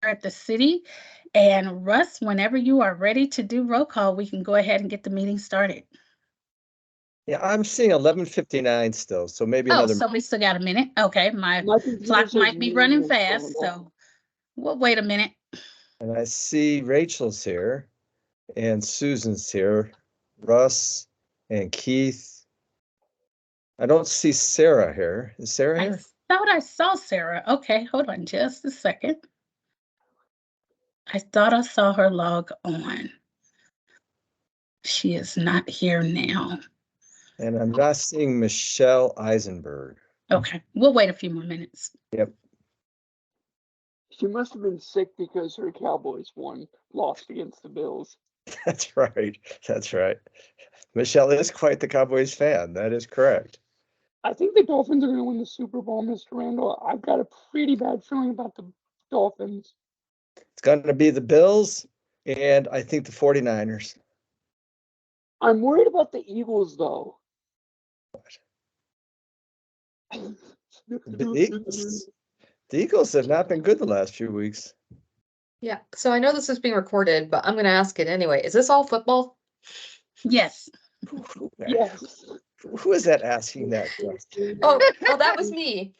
at the city. And Russ, whenever you are ready to do roll call, we can go ahead and get the meeting started. Yeah, I'm seeing 11:59 still, so maybe Oh, another. so we still got a minute. Okay, my computer clock says might be meeting running is fast, going. so we'll wait a minute. And I see Rachel's here and Susan's here, Russ and Keith. I don't see Sarah here. Is Sarah I here? thought I saw Sarah. Okay, hold on just a second. I thought I saw her log on. She is not here now. And I'm not seeing Michelle Eisenberg. Okay, we'll wait a few more minutes. Yep. She must have been sick because her Cowboys lost against the Bills. That's right. That's right. Michelle is quite the Cowboys fan. That is correct. I think the Dolphins are going to win the Super Bowl, Mr. Randall. I've got a pretty bad feeling about the Dolphins. It's going to be the Bills and I think the 49ers. I'm worried about the Eagles, though. The Eagles have not been good the last few weeks. Yeah, so I know this is being recorded, but I'm going to ask it anyway. Is this all football? Yes. Yes. Who is that asking that? Oh, that was me.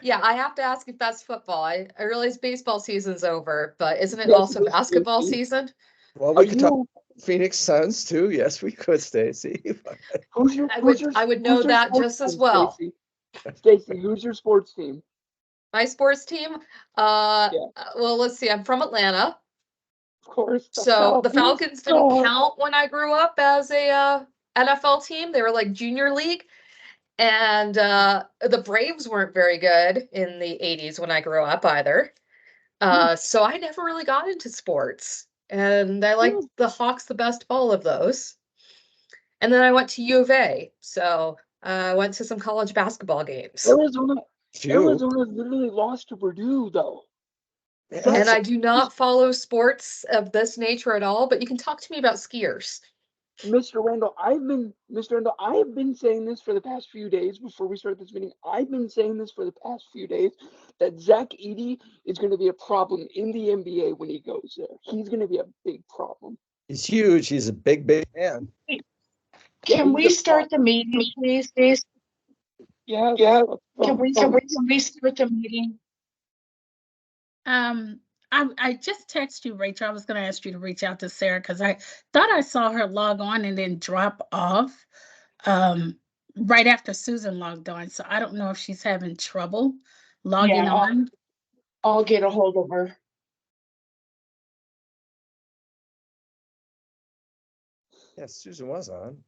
Yeah, I have to ask if that's football. I realize baseball season's over, but isn't it Yes, also it is, basketball Stacey. season? Well, Are we could talk you? Phoenix Suns too. Yes, we could, Stacy. I would know that just as well. Stacy, who's your sports team? My sports team, well, let's see. I'm from Atlanta. Of course. So the Falcons didn't count when I grew up as a NFL team. They were like junior league. And the Braves weren't very good in the 80s when I grew up either. So I never really got into sports. And I liked the Hawks the best of all of those. And then I went to U of A. So I went to some college basketball games. Arizona literally lost to Purdue, though. And I do not follow sports of this nature at all, but you can talk to me about skiers. Mr. Randall, I have been saying this for the past few days before we start this meeting. I've been saying this for the past few days that Zach Edey is going to be a problem in the NBA when he goes there. He's going to be a big problem. He's huge. He's a big man. Can we start the meeting, please? Yeah. Can we start the meeting? I just texted you, Rachel. I was going to ask you to reach out to Sarah because I thought I saw her log on and then drop off right after Susan logged on. So I don't know if she's having trouble logging on. I'll get a hold of her. Yes, Susan was on.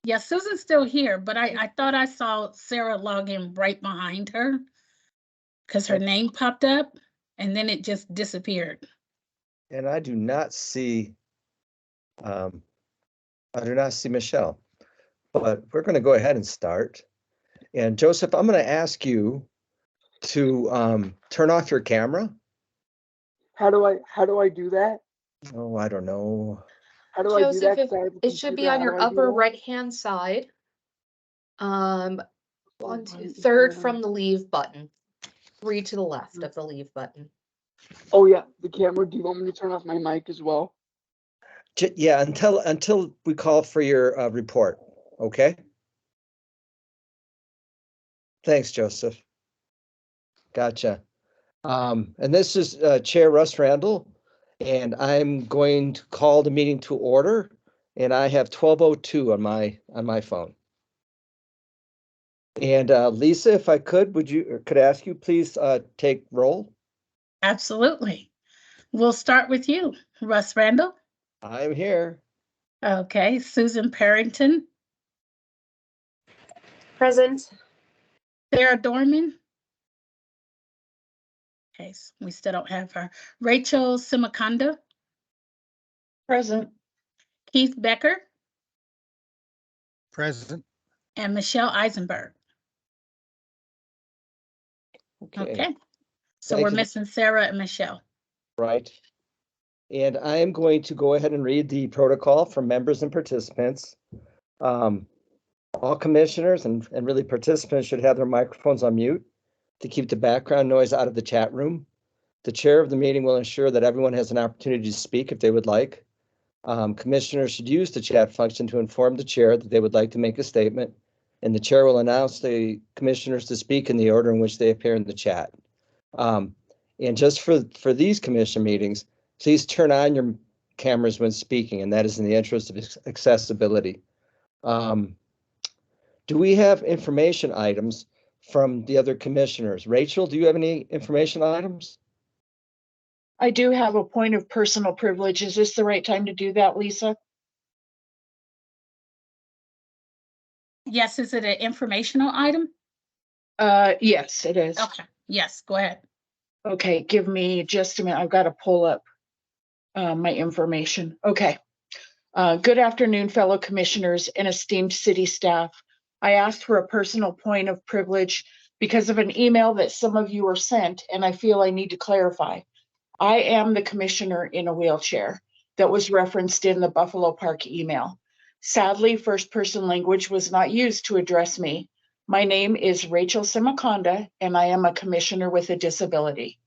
Yeah, Susan's still here, but I thought I saw Sarah log in right behind her because her name popped up and then it just disappeared. And I do not see Michelle, but we're going to go ahead and start. And Joseph, I'm going to ask you to turn off your camera. How do I do that? Oh, I don't know. How do Joseph, I do that? it should be on your upper right-hand side. Third from the leave button. 3 to the left of the leave button. Oh yeah, the camera. Do you want me to turn off my mic as well? Yeah, until we call for your report. Okay. Thanks, Joseph. Gotcha. And this is Chair Russ Randall, and I'm going to call the meeting to order. And I have 12:02 on my phone. And Lisa, if I could ask you please take roll? Absolutely. We'll start with you, Russ Randall. I'm here. Okay, Susan Parrington. Present. Sarah Dorman. Okay, so we still don't have her. Rachel Simakanda. Present. Keith Becker. Present. And Michelle Eisenberg. Okay. So we're missing Sarah and Michelle. Right. And I am going to go ahead and read the protocol for members and participants. All commissioners and really participants should have their microphones on mute to keep the background noise out of the chat room. The chair of the meeting will ensure that everyone has an opportunity to speak if they would like. Commissioners should use the chat function to inform the chair that they would like to make a statement, and the chair will announce the commissioners to speak in the order in which they appear in the chat. And just for these commission meetings, please turn on your cameras when speaking, and that is in the interest of accessibility. Do we have information items from the other commissioners? Rachel, do you have any information items? I do have a point of personal privilege. Is this the right time to do that, Lisa? Yes, is it an informational item? Yes, it is. Okay, yes, go ahead. Okay, give me just a minute. I've got to pull up my information. Okay. Good afternoon, fellow commissioners and esteemed city staff. I asked for a personal point of privilege because of an email that some of you were sent, and I feel I need to clarify. I am the commissioner in a wheelchair that was referenced in the Buffalo Park email. Sadly, first person language was not used to address me. My name is Rachel Simaconda, and I am a commissioner with a disability.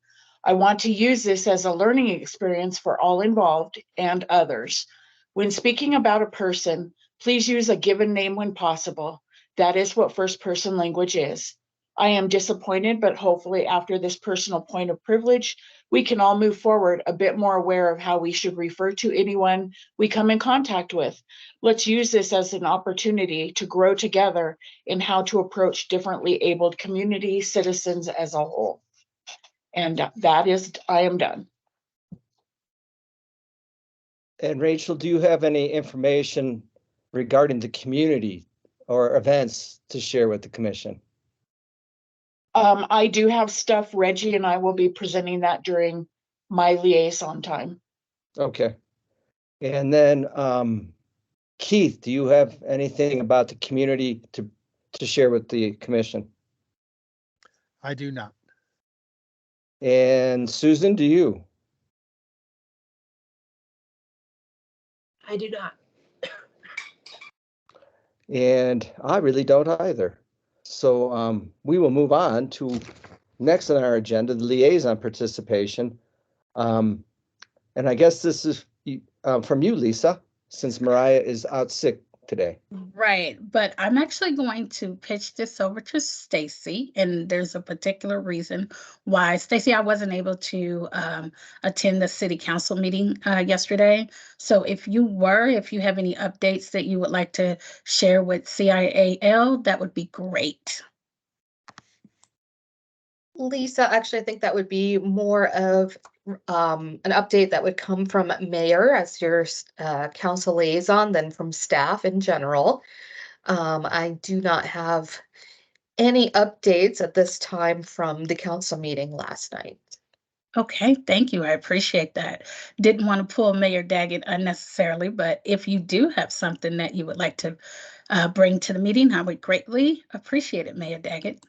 I want to use this as a learning experience for all involved and others. When speaking about a person, please use a given name when possible. That is what first person language is. I am disappointed, but hopefully after this personal point of privilege, we can all move forward a bit more aware of how we should refer to anyone we come in contact with. Let's use this as an opportunity to grow together in how to approach differently abled community citizens as a whole. And I am done. And Rachel, do you have any information regarding the community or events to share with the commission? I do have stuff. Reggie and I will be presenting that during my liaison time. Okay. And then Keith, do you have anything about the community to share with the commission? I do not. And Susan, do you? I do not. And I really don't either. So we will move on to next on our agenda, the liaison participation. And I guess this is from you, Lisa, since Mariah is out sick today. Right, but I'm actually going to pitch this over to Stacy, and there's a particular reason why. Stacy, I wasn't able to attend the city council meeting yesterday. So if you have any updates that you would like to share with CIAL, that would be great. Lisa, actually, I think that would be more of an update that would come from mayor as your council liaison than from staff in general. I do not have any updates at this time from the council meeting last night. Okay, thank you. I appreciate that. Didn't want to pull Mayor Daggett unnecessarily, but if you do have something that you would like to bring to the meeting, I would greatly appreciate it, Mayor Daggett.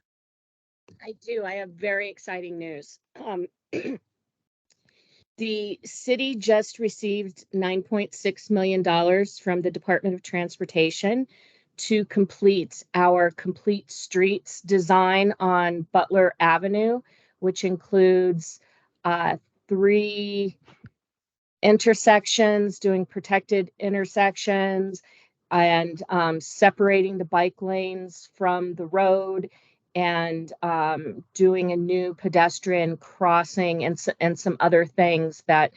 I do. I have very exciting news. The city just received $9.6 million from the Department of Transportation to complete our complete streets design on Butler Avenue, which includes 3 intersections, doing protected intersections, and separating the bike lanes from the road, and doing a new pedestrian crossing and some other things that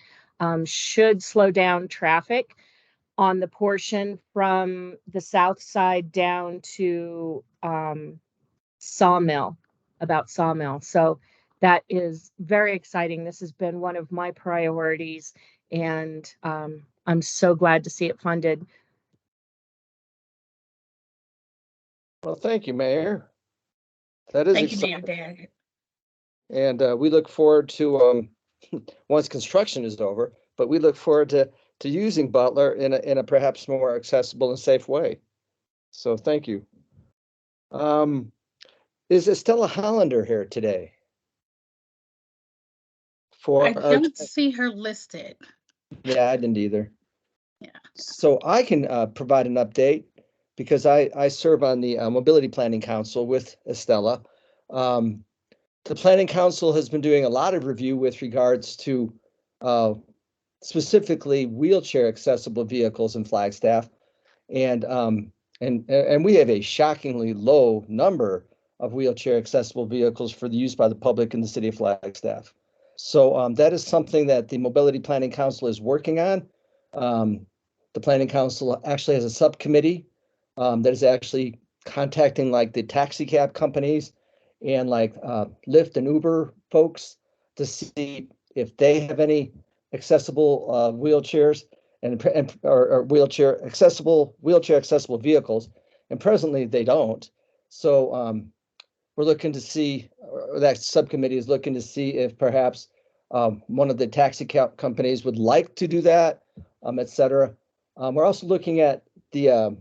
should slow down traffic on the portion from the south side down to Sawmill, about Sawmill. So that is very exciting. This has been one of my priorities, and I'm so glad to see it funded. Well, thank you, Mayor. That is Thank you, exciting. Mayor Daggett. And we look forward to once construction is over, but we look forward to using Butler in a perhaps more accessible and safe way. So thank you. Is Estella Hollander here today? I don't see her listed. Yeah, I didn't either. Yeah. So I can provide an update because I serve on the Mobility Planning Council with Estella. the Planning Council has been doing a lot of review with regards to specifically wheelchair accessible vehicles in Flagstaff. And we have a shockingly low number of wheelchair accessible vehicles for the use by the public in the city of Flagstaff. So that is something that the Mobility Planning Council is working on. The Planning Council actually has a subcommittee that is actually contacting like the taxi cab companies and like Lyft and Uber folks to see if they have any accessible wheelchairs or wheelchair accessible vehicles, and presently they don't. So we're looking to see, or that subcommittee is looking to see if perhaps one of the taxi companies would like to do that, et cetera. We're also looking at the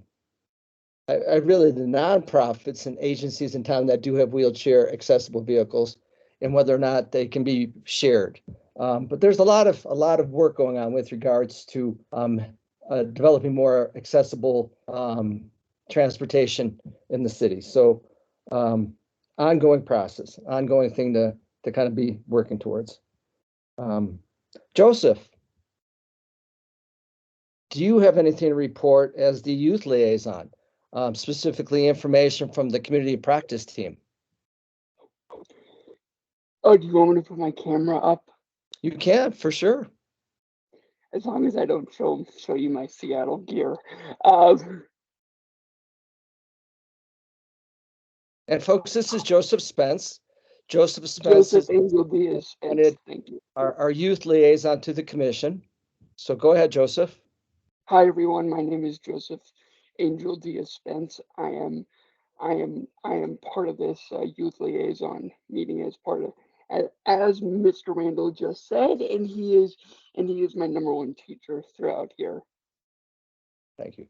really the nonprofits and agencies in town that do have wheelchair accessible vehicles and whether or not they can be shared. But there's a lot of work going on with regards to developing more accessible transportation in the city. So ongoing process, ongoing thing to kind of be working towards. Joseph, do you have anything to report as the youth liaison? Specifically information from the community practice team? Oh, do you want me to put my camera up? You can, for sure. As long as I don't show you my Seattle gear. And folks, this is Joseph Spence. Joseph Spence Joseph Angel Diaz Spence. Thank you. Our youth liaison to the commission. So go ahead, Joseph. Hi everyone, my name is Joseph Angel Diaz Spence. I am part of this youth liaison meeting as part of, as Mr. Randall just said, and he is my number one teacher throughout here. Thank you.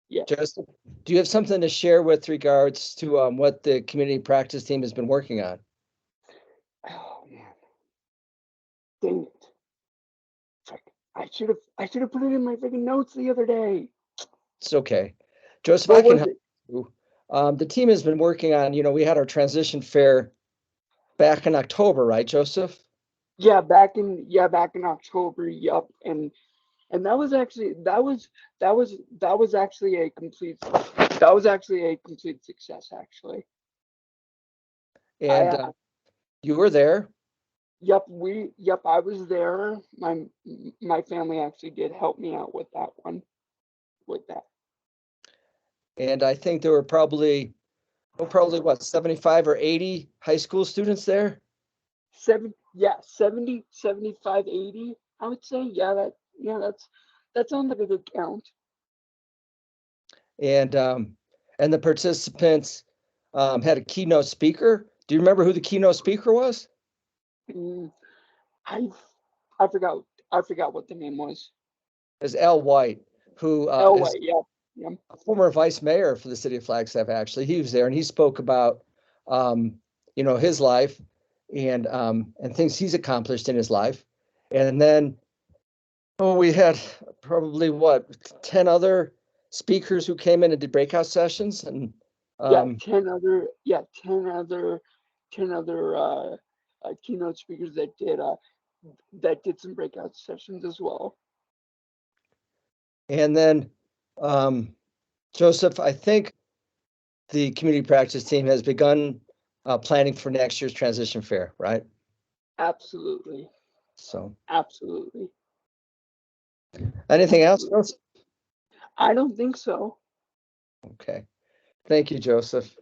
Yeah. Joseph, do you have something to share with regards to what the community practice team has been working on? Oh man, dang it! I should have put it in my freaking notes the other day. It's okay, Joseph. What I can was help it? you. The team has been working on. We had our transition fair back in October, right, Joseph? Yeah, back in October. Yup, and that was actually a complete success actually. And you were there. Yep, I was there. My family actually did help me out with that one. And I think there were probably what, 75 or 80 high school students there? 70, 75, 80, I would say. Yeah, that sounds like a good count. And the participants had a keynote speaker. Do you remember who the keynote speaker was? I forgot what the name was. It was Al White, who White, yeah. A former vice mayor for the city of Flagstaff. Actually, he was there and he spoke about his life and things he's accomplished in his life. And then we had probably 10 other speakers who came in and did breakout sessions, and 10 other keynote speakers that did some breakout sessions as well. And then Joseph, I think the community practice team has begun planning for next year's transition fair, right? Absolutely. So absolutely. Anything else, Joseph? I don't think so. Okay. Thank you, Joseph.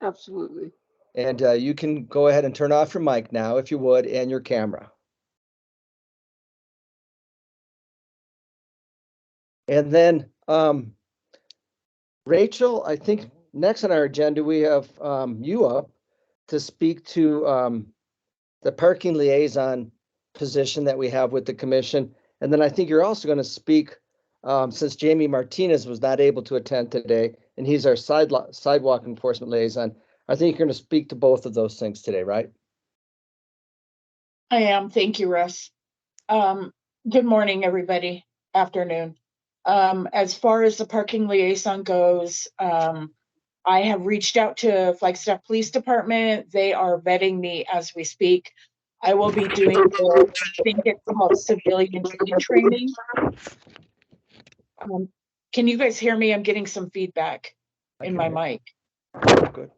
Absolutely. And you can go ahead and turn off your mic now, if you would, and your camera. And then Rachel, I think next on our agenda, we have you up to speak to the parking liaison position that we have with the commission. And then I think you're also going to speak, since Jamie Martinez was not able to attend today, and he's our sidewalk enforcement liaison. I think you're going to speak to both of those things today, right? I am. Thank you, Russ. Good morning, everybody. Afternoon. As far as the parking liaison goes, I have reached out to Flagstaff Police Department. They are vetting me as we speak. I will be doing, I think it's called civilian training. Can you guys hear me? I'm getting some feedback in my mic. Good.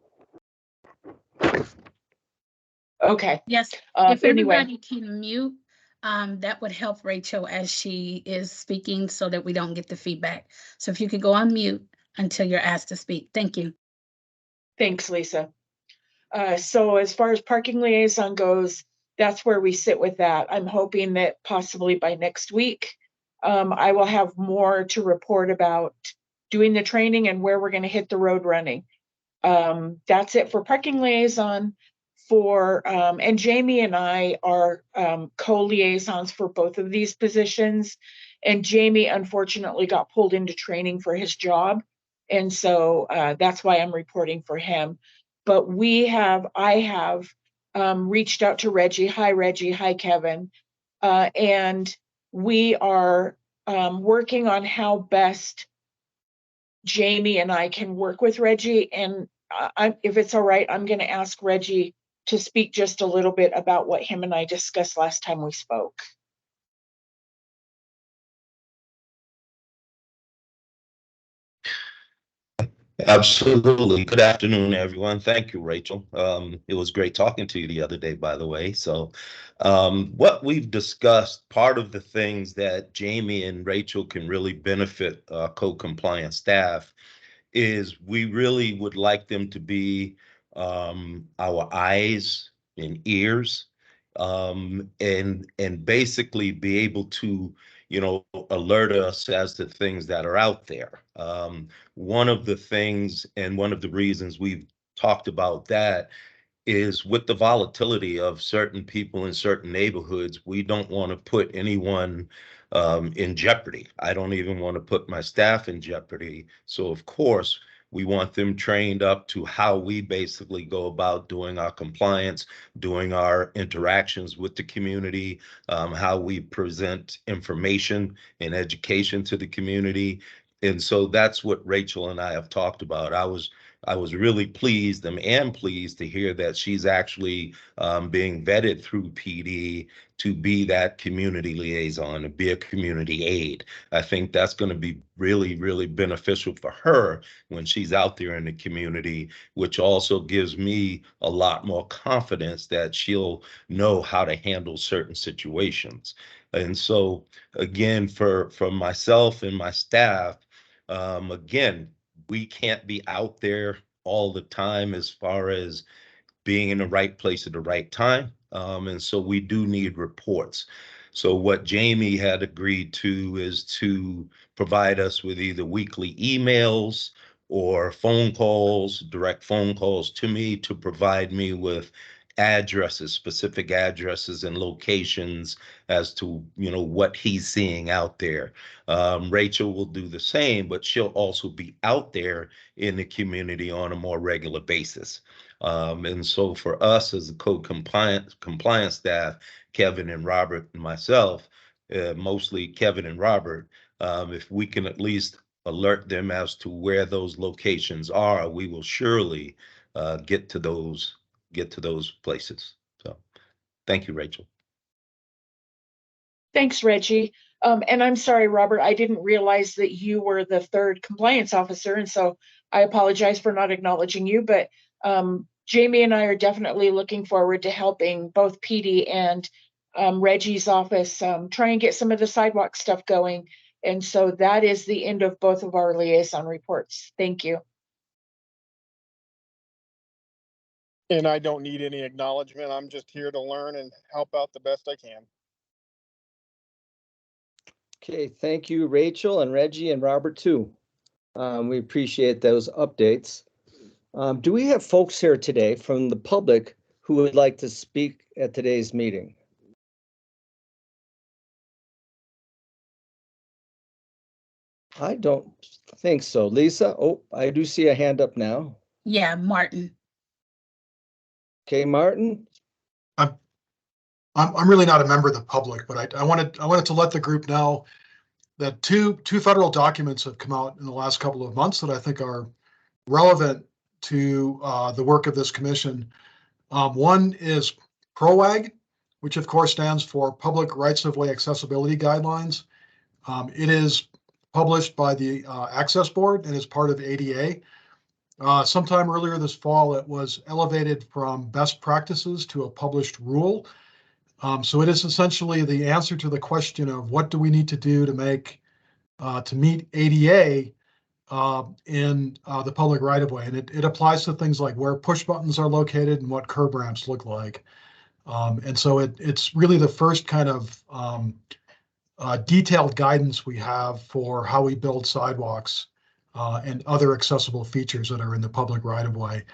Okay. Yes, if Anyway, everybody can mute, that would help Rachel as she is speaking so that we don't get the feedback. So if you could go on mute until you're asked to speak. Thank you. thanks, Lisa. So as far as parking liaison goes, that's where we sit with that. I'm hoping that possibly by next week, I will have more to report about doing the training and where we're going to hit the road running. That's it for parking liaison. And Jamie and I are co-liaisons for both of these positions. And Jamie unfortunately got pulled into training for his job. And so that's why I'm reporting for him. But I have reached out to Reggie. Hi, Reggie. Hi, Kevin. And we are working on how best Jamie and I can work with Reggie. And if it's all right, I'm going to ask Reggie to speak just a little bit about what him and I discussed last time we spoke. Absolutely. Good afternoon, everyone. Thank you, Rachel. It was great talking to you the other day, by the way. So, what we've discussed, part of the things that Jamie and Rachel can really benefit code compliance staff is we really would like them to be our eyes and ears, and basically be able to, alert us as to things that are out there. One of the things and one of the reasons we've talked about that is with the volatility of certain people in certain neighborhoods, we don't want to put anyone in jeopardy. I don't even want to put my staff in jeopardy. So, of course, we want them trained up to how we basically go about doing our compliance, doing our interactions with the community, how we present information and education to the community. And so that's what Rachel and I have talked about. I was really pleased and am pleased to hear that she's actually being vetted through PD to be that community liaison, to be a community aide. I think that's going to be really, really beneficial for her when she's out there in the community, which also gives me a lot more confidence that she'll know how to handle certain situations. And so, again, for myself and my staff, again, we can't be out there all the time as far as being in the right place at the right time. And so we do need reports. So what Jamie had agreed to is to provide us with either weekly emails or phone calls, direct phone calls to me to provide me with addresses, specific addresses and locations as to, what he's seeing out there. Rachel will do the same, but she'll also be out there in the community on a more regular basis. And so for us as a code compliance staff, Kevin and Robert and myself, mostly Kevin and Robert, if we can at least alert them as to where those locations are, we will surely get to those places. So thank you, Rachel. Thanks, Reggie. And I'm sorry, Robert, I didn't realize that you were the third compliance officer. And so I apologize for not acknowledging you, but Jamie and I are definitely looking forward to helping both PD and Reggie's office try and get some of the sidewalk stuff going. And so that is the end of both of our liaison reports. Thank you. And I don't need any acknowledgement. I'm just here to learn and help out the best I can. Okay, thank you, Rachel and Reggie and Robert too. We appreciate those updates. Do we have folks here today from the public who would like to speak at today's meeting? I don't think so. Lisa, oh, I do see a hand up now. Yeah, Martin. Okay, Martin. I'm really not a member of the public, but I wanted to let the group know that two federal documents have come out in the last couple of months that I think are relevant to the work of this commission. One is PROAG, which of course stands for Public Rights-of-Way Accessibility Guidelines. It is published by the Access Board and is part of ADA. Sometime earlier this fall, it was elevated from best practices to a published rule. So it is essentially the answer to the question of what do we need to do to meet ADA in the public right-of-way. And it applies to things like where push buttons are located and what curb ramps look like. And so it's really the first kind of detailed guidance we have for how we build sidewalks and other accessible features that are in the public right-of-way.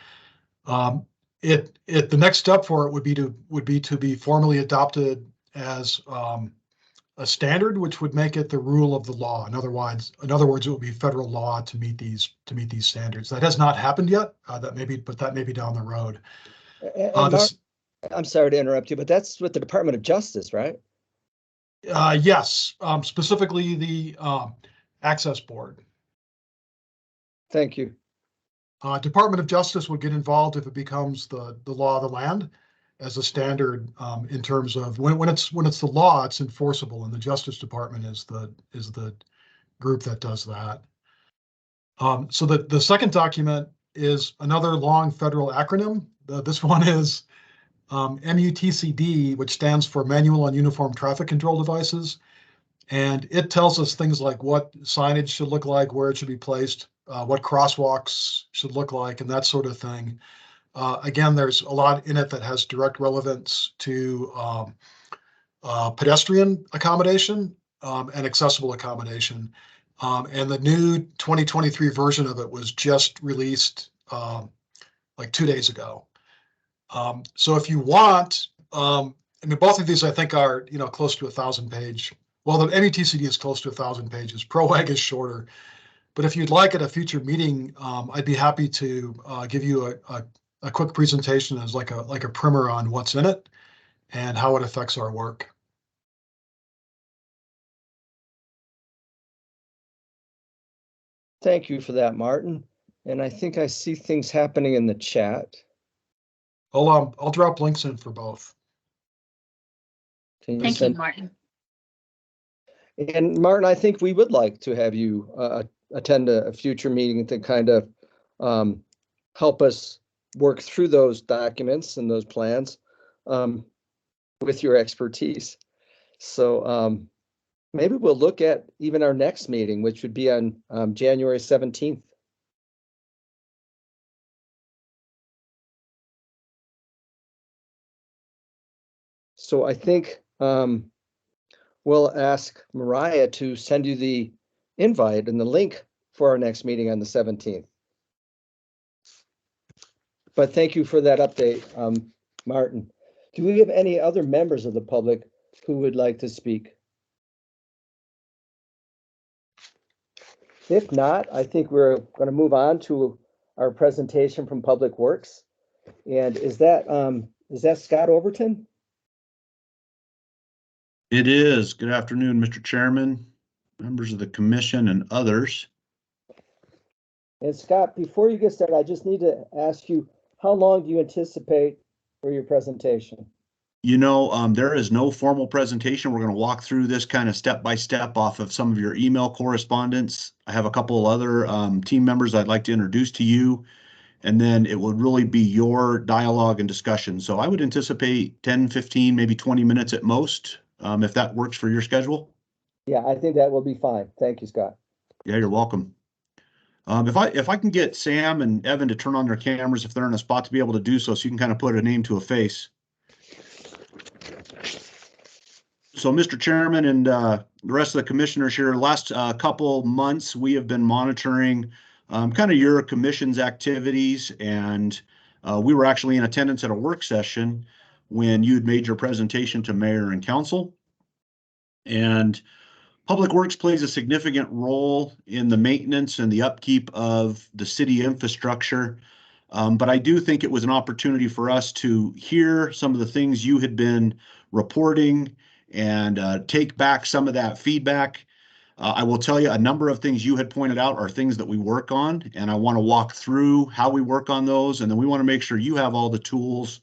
The next step for it would be to be formally adopted as a standard, which would make it the rule of the law. In other words, it would be federal law to meet these standards. That has not happened yet. That may be down the road. Mark, I'm sorry to interrupt you, but that's with the Department of Justice, right? Yes, specifically the Access Board. Thank you. Department of Justice would get involved if it becomes the law of the land as a standard in terms of when it's the law, it's enforceable, and the Justice Department is the group that does that. So the second document is another long federal acronym. This one is MUTCD, which stands for Manual on Uniform Traffic Control Devices. And it tells us things like what signage should look like, where it should be placed, what crosswalks should look like, and that sort of thing. Again, there's a lot in it that has direct relevance to pedestrian accommodation and accessible accommodation. And the new 2023 version of it was just released like 2 days ago. So if you want, I mean, both of these I think are, close to 1,000 page. Well, the MUTCD is close to 1,000 pages. PROAG is shorter. But if you'd like at a future meeting, I'd be happy to give you a quick presentation as like a primer on what's in it and how it affects our work. Thank you for that, Martin. And I think I see things happening in the chat. I'll drop links in for both. Thank you, Martin. And Martin, I think we would like to have you attend a future meeting to kind of help us work through those documents and those plans with your expertise. So maybe we'll look at even our next meeting, which would be on January 17th. So I think we'll ask Mariah to send you the invite and the link for our next meeting on the 17th. But thank you for that update, Martin. Do we have any other members of the public who would like to speak? If not, I think we're going to move on to our presentation from Public Works. And is that Scott Overton? It is. Good afternoon, Mr. Chairman, members of the commission, and others. And Scott, before you get started, I just need to ask you, how long do you anticipate for your presentation? There is no formal presentation. We're going to walk through this kind of step by step off of some of your email correspondence. I have a couple of other team members I'd like to introduce to you, and then it would really be your dialogue and discussion. So I would anticipate 10, 15, maybe 20 minutes at most, if that works for your schedule. Yeah, I think that will be fine. Thank you, Scott. Yeah, you're welcome. If I can get Sam and Evan to turn on their cameras if they're in a spot to be able to do so you can kind of put a name to a face. So, Mr. Chairman and the rest of the commissioners here, last couple months, we have been monitoring kind of your commission's activities, and we were actually in attendance at a work session when you'd made your presentation to mayor and council. And Public Works plays a significant role in the maintenance and the upkeep of the city infrastructure. But I do think it was an opportunity for us to hear some of the things you had been reporting and take back some of that feedback. I will tell you a number of things you had pointed out are things that we work on, and I want to walk through how we work on those. And then we want to make sure you have all the tools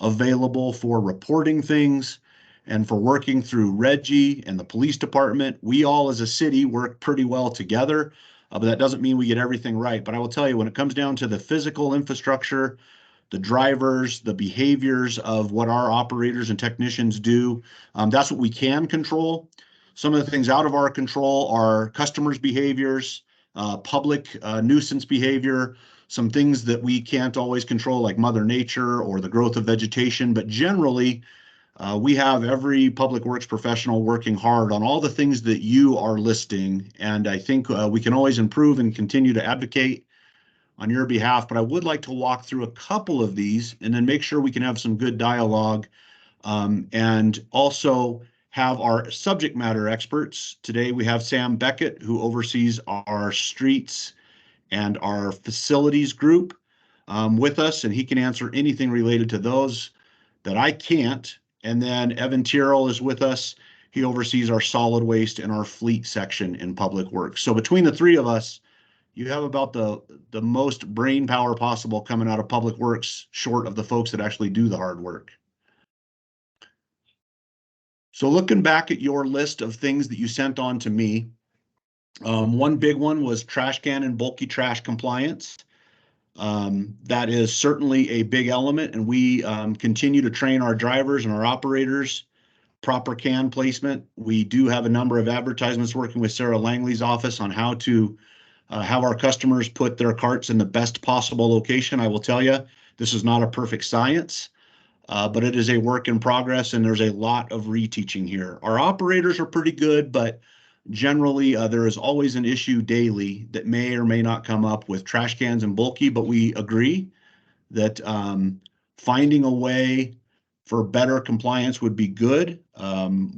available for reporting things and for working through Reggie and the police department. We all as a city work pretty well together, but that doesn't mean we get everything right. But I will tell you, when it comes down to the physical infrastructure, the drivers, the behaviors of what our operators and technicians do, that's what we can control. Some of the things out of our control are customers' behaviors, public nuisance behavior, some things that we can't always control, like Mother Nature or the growth of vegetation. But generally, we have every public works professional working hard on all the things that you are listing. And I think we can always improve and continue to advocate on your behalf. But I would like to walk through a couple of these and then make sure we can have some good dialogue, and also have our subject matter experts. Today we have Sam Beckett, who oversees our streets and our facilities group, with us, and he can answer anything related to those that I can't. And then Evan Tyrrell is with us. He oversees our solid waste and our fleet section in public works. So between the three of us, you have about the most brain power possible coming out of public works, short of the folks that actually do the hard work. So looking back at your list of things that you sent on to me, one big one was trash can and bulky trash compliance. That is certainly a big element, and we continue to train our drivers and our operators. Proper can placement. We do have a number of advertisements working with Sarah Langley's office on how to have our customers put their carts in the best possible location. I will tell you, this is not a perfect science, but it is a work in progress, and there's a lot of reteaching here. Our operators are pretty good, but generally there is always an issue daily that may or may not come up with trash cans and bulky, but we agree that finding a way for better compliance would be good.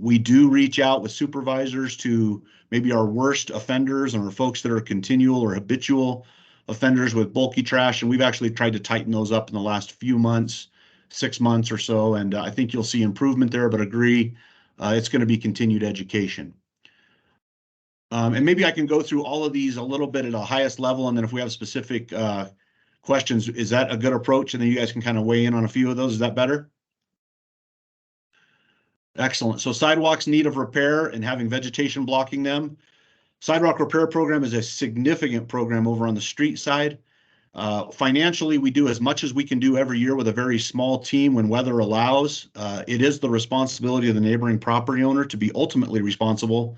We do reach out with supervisors to maybe our worst offenders and our folks that are continual or habitual offenders with bulky trash, and we've actually tried to tighten those up in the last few months, 6 months or so, and I think you'll see improvement there, but agree it's going to be continued education. And maybe I can go through all of these a little bit at a highest level, and then if we have specific questions, is that a good approach? And then you guys can kind of weigh in on a few of those. Is that better? Excellent. So sidewalks in need of repair and having vegetation blocking them. Sidewalk repair program is a significant program over on the street side. Financially, we do as much as we can do every year with a very small team when weather allows. It is the responsibility of the neighboring property owner to be ultimately responsible.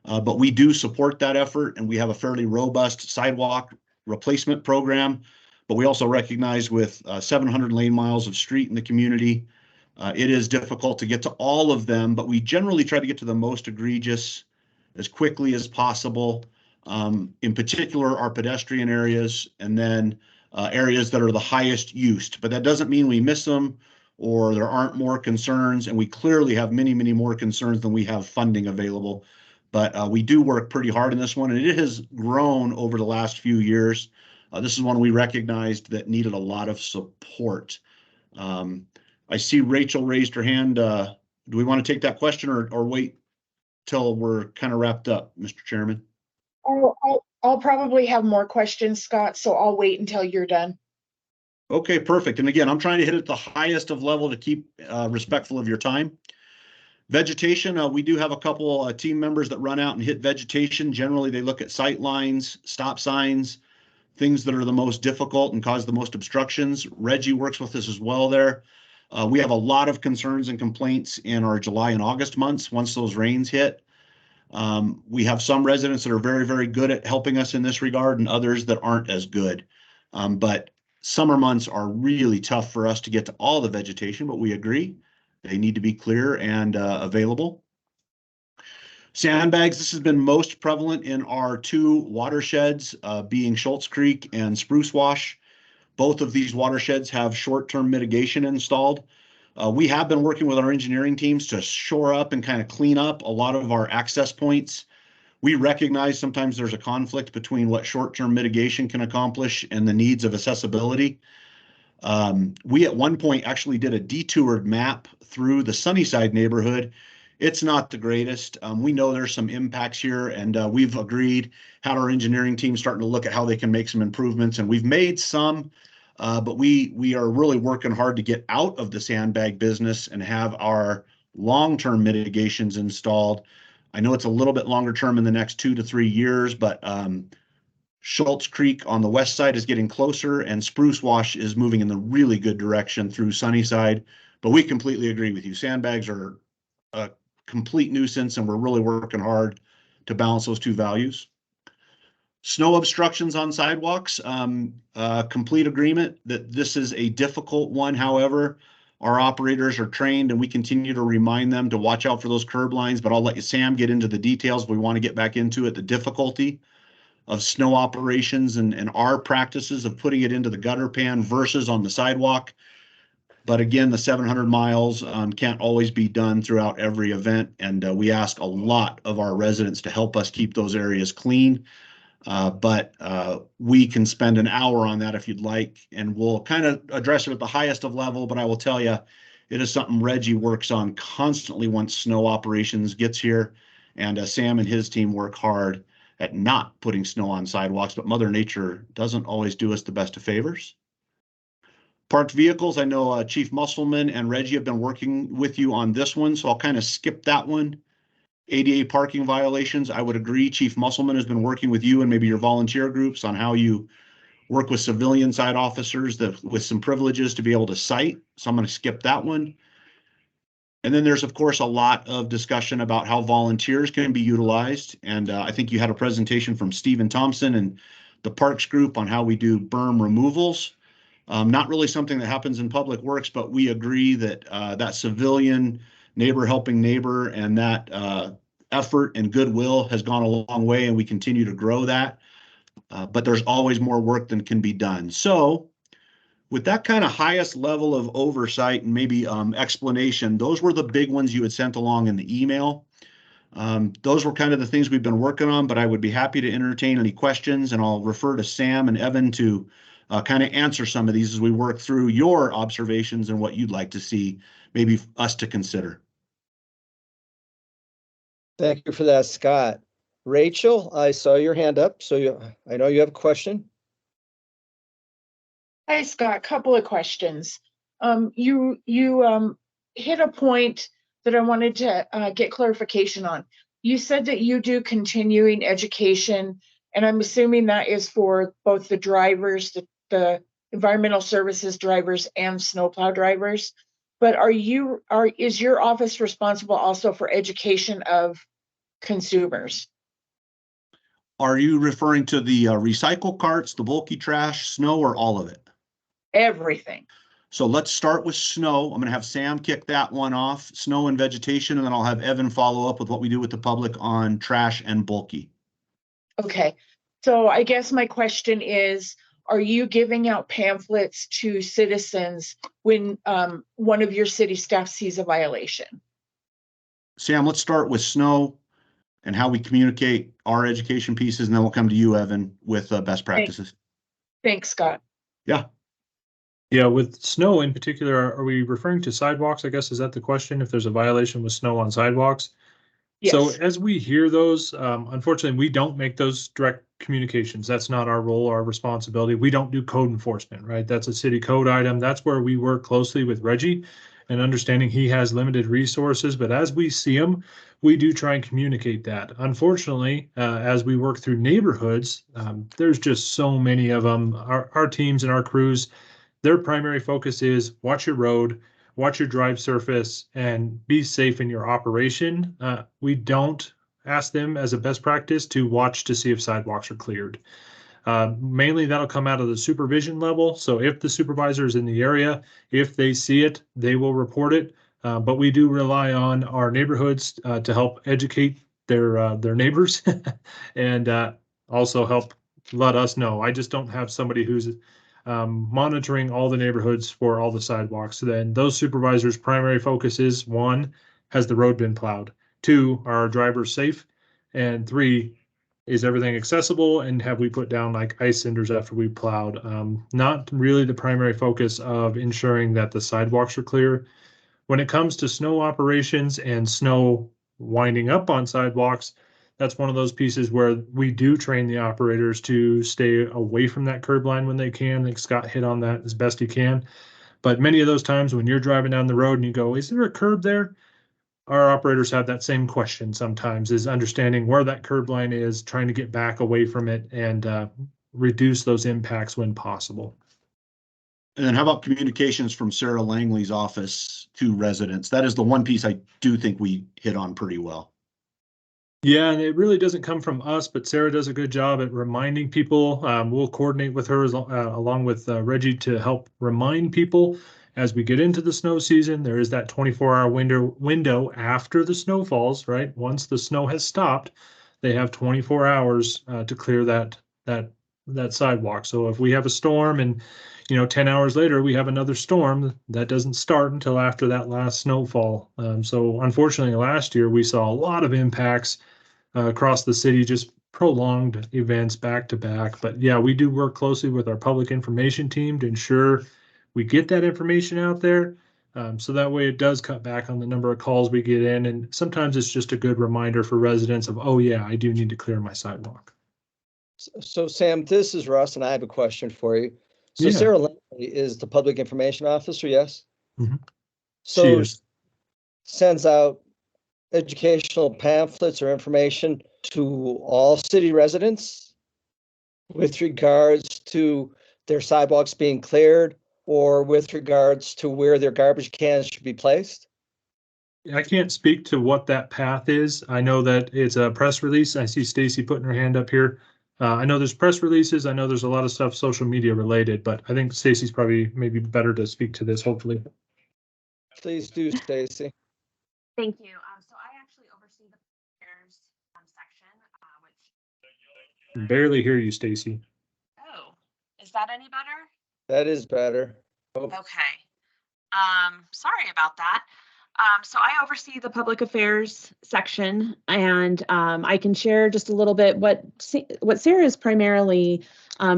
But we do support that effort, and we have a fairly robust sidewalk replacement program. But we also recognize with 700 lane miles of street in the community, it is difficult to get to all of them, but we generally try to get to the most egregious as quickly as possible. In particular, our pedestrian areas, and then areas that are the highest used. But that doesn't mean we miss them or there aren't more concerns, and we clearly have many, many more concerns than we have funding available. But we do work pretty hard in this one, and it has grown over the last few years. This is one we recognized that needed a lot of support. I see Rachel raised her hand. Do we want to take that question or wait till we're kind of wrapped up, Mr. Chairman? I'll probably have more questions, Scott, so I'll wait until you're done. Okay, perfect. And again, I'm trying to hit at the highest of level to keep respectful of your time. Vegetation, we do have a couple team members that run out and hit vegetation. Generally, they look at sight lines, stop signs, things that are the most difficult and cause the most obstructions. Reggie works with us as well there. We have a lot of concerns and complaints in our July and August months once those rains hit. We have some residents that are very, very good at helping us in this regard, and others that aren't as good. But summer months are really tough for us to get to all the vegetation, but we agree they need to be clear and available. Sandbags, this has been most prevalent in our two watersheds, being Schultz Creek and Spruce Wash. Both of these watersheds have short-term mitigation installed. We have been working with our engineering teams to shore up and kind of clean up a lot of our access points. We recognize sometimes there's a conflict between what short-term mitigation can accomplish and the needs of accessibility. We at one point actually did a detoured map through the Sunnyside neighborhood, it's not the greatest. We know there's some impacts here, and we've agreed, had our engineering team starting to look at how they can make some improvements, and we've made some, but we are really working hard to get out of the sandbag business and have our long-term mitigations installed. I know it's a little bit longer term in the next 2 to 3 years, but Schultz Creek on the west side is getting closer, and Spruce Wash is moving in the really good direction through Sunnyside. But we completely agree with you. Sandbags are a complete nuisance, and we're really working hard to balance those two values. Snow obstructions on sidewalks, complete agreement that this is a difficult one. However, our operators are trained, and we continue to remind them to watch out for those curb lines, but I'll let Sam get into the details. We want to get back into it, the difficulty of snow operations and our practices of putting it into the gutter pan versus on the sidewalk. But again, the 700 miles can't always be done throughout every event. And we ask a lot of our residents to help us keep those areas clean. But we can spend an hour on that if you'd like, and we'll kind of address it at the highest of level. But I will tell you, it is something Reggie works on constantly once snow operations gets here. And Sam and his team work hard at not putting snow on sidewalks, but Mother Nature doesn't always do us the best of favors. Parked vehicles, I know Chief Musselman and Reggie have been working with you on this one, so I'll kind of skip that one. ADA parking violations, I would agree. Chief Musselman has been working with you and maybe your volunteer groups on how you work with civilian side officers with some privileges to be able to cite, so I'm going to skip that one. And then there's, of course, a lot of discussion about how volunteers can be utilized. And I think you had a presentation from Stephen Thompson and the Parks Group on how we do berm removals. Not really something that happens in public works, but we agree that that civilian neighbor helping neighbor and that effort and goodwill has gone a long way, and we continue to grow that. But there's always more work than can be done. So with that kind of highest level of oversight and maybe explanation, those were the big ones you had sent along in the email. Those were kind of the things we've been working on, but I would be happy to entertain any questions, and I'll refer to Sam and Evan to kind of answer some of these as we work through your observations and what you'd like to see maybe us to consider. Thank you for that, Scott. Rachel, I saw your hand up, so I know you have a question. Hi, Scott. Couple of questions. You hit a point that I wanted to get clarification on. You said that you do continuing education, and I'm assuming that is for both the drivers, the environmental services drivers and snowplow drivers. But is your office responsible also for education of consumers? Are you referring to the recycle carts, the bulky trash, snow, or all of it? Everything. So let's start with snow. I'm going to have Sam kick that one off, snow and vegetation, and then I'll have Evan follow up with what we do with the public on trash and bulky. Okay. So I guess my question is, are you giving out pamphlets to citizens when one of your city staff sees a violation? Sam, let's start with snow and how we communicate our education pieces, and then we'll come to you, Evan, with best practices. Thanks, Scott. Yeah. Yeah, with snow in particular, are we referring to sidewalks? I guess, is that the question? If there's a violation with snow on sidewalks? Yes. So as we hear those, unfortunately, we don't make those direct communications. That's not our role or our responsibility. We don't do code enforcement, right? That's a city code item. That's where we work closely with Reggie and understanding he has limited resources. But as we see them, we do try and communicate that. Unfortunately, as we work through neighborhoods, there's just so many of them. Our teams and our crews, their primary focus is watch your road, watch your drive surface, and be safe in your operation. We don't ask them as a best practice to watch to see if sidewalks are cleared. Mainly that'll come out of the supervision level. So if the supervisor is in the area, if they see it, they will report it. But we do rely on our neighborhoods to help educate their neighbors and also help let us know. I just don't have somebody who's monitoring all the neighborhoods for all the sidewalks. So then those supervisors' primary focus is, 1, has the road been plowed? 2, are our drivers safe? And 3, is everything accessible? And have we put down like ice cinders after we plowed? Not really the primary focus of ensuring that the sidewalks are clear. When it comes to snow operations and snow winding up on sidewalks, that's one of those pieces where we do train the operators to stay away from that curb line when they can. I think Scott hit on that as best he can. But many of those times when you're driving down the road and you go, is there a curb there? Our operators have that same question sometimes, is understanding where that curb line is, trying to get back away from it and reduce those impacts when possible. And then how about communications from Sarah Langley's office to residents? That is the one piece I do think we hit on pretty well. Yeah, and it really doesn't come from us, but Sarah does a good job at reminding people. We'll coordinate with her along with Reggie to help remind people as we get into the snow season. There is that 24-hour window after the snow falls, right? Once the snow has stopped, they have 24 hours to clear that sidewalk. So if we have a storm and 10 hours later we have another storm, that doesn't start until after that last snowfall. So unfortunately, last year we saw a lot of impacts across the city, just prolonged events back to back. But yeah, we do work closely with our public information team to ensure we get that information out there. So that way it does cut back on the number of calls we get in. And sometimes it's just a good reminder for residents of, oh yeah, I do need to clear my sidewalk. So Sam, this is Russ, and I have a question for you. So Yeah. Sarah Langley is the public information officer, yes? Mhm. So She is. sends out educational pamphlets or information to all city residents with regards to their sidewalks being cleared or with regards to where their garbage cans should be placed? I can't speak to what that path is. I know that it's a press release. I see Stacy putting her hand up here. I know there's press releases. I know there's a lot of stuff social media related, but I think Stacy's probably maybe better to speak to this, hopefully. Please do, Stacy. Thank you. So I actually oversee the affairs section, which Barely hear you, Stacy. oh, is that any better? That is better. Oh. Okay. Sorry about that. So I oversee the public affairs section, and I can share just a little bit what Sarah is primarily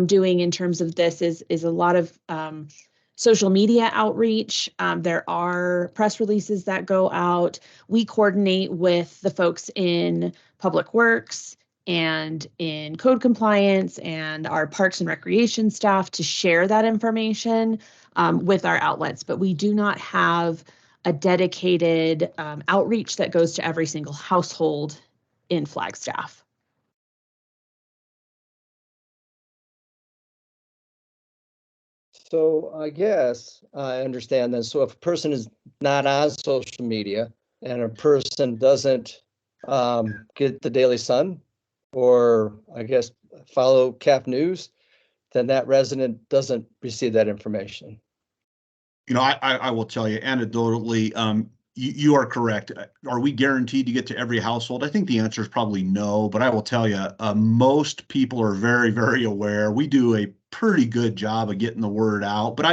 doing in terms of this is a lot of social media outreach. There are press releases that go out. We coordinate with the folks in Public Works and in code compliance and our parks and recreation staff to share that information with our outlets, but we do not have a dedicated outreach that goes to every single household in Flagstaff. So I guess I understand that. So if a person is not on social media and a person doesn't get the Daily Sun or I guess follow CAP News, then that resident doesn't receive that information. I will tell you anecdotally, you are correct. Are we guaranteed to get to every household? I think the answer is probably no, but I will tell you, most people are very, very aware. We do a pretty good job of getting the word out, but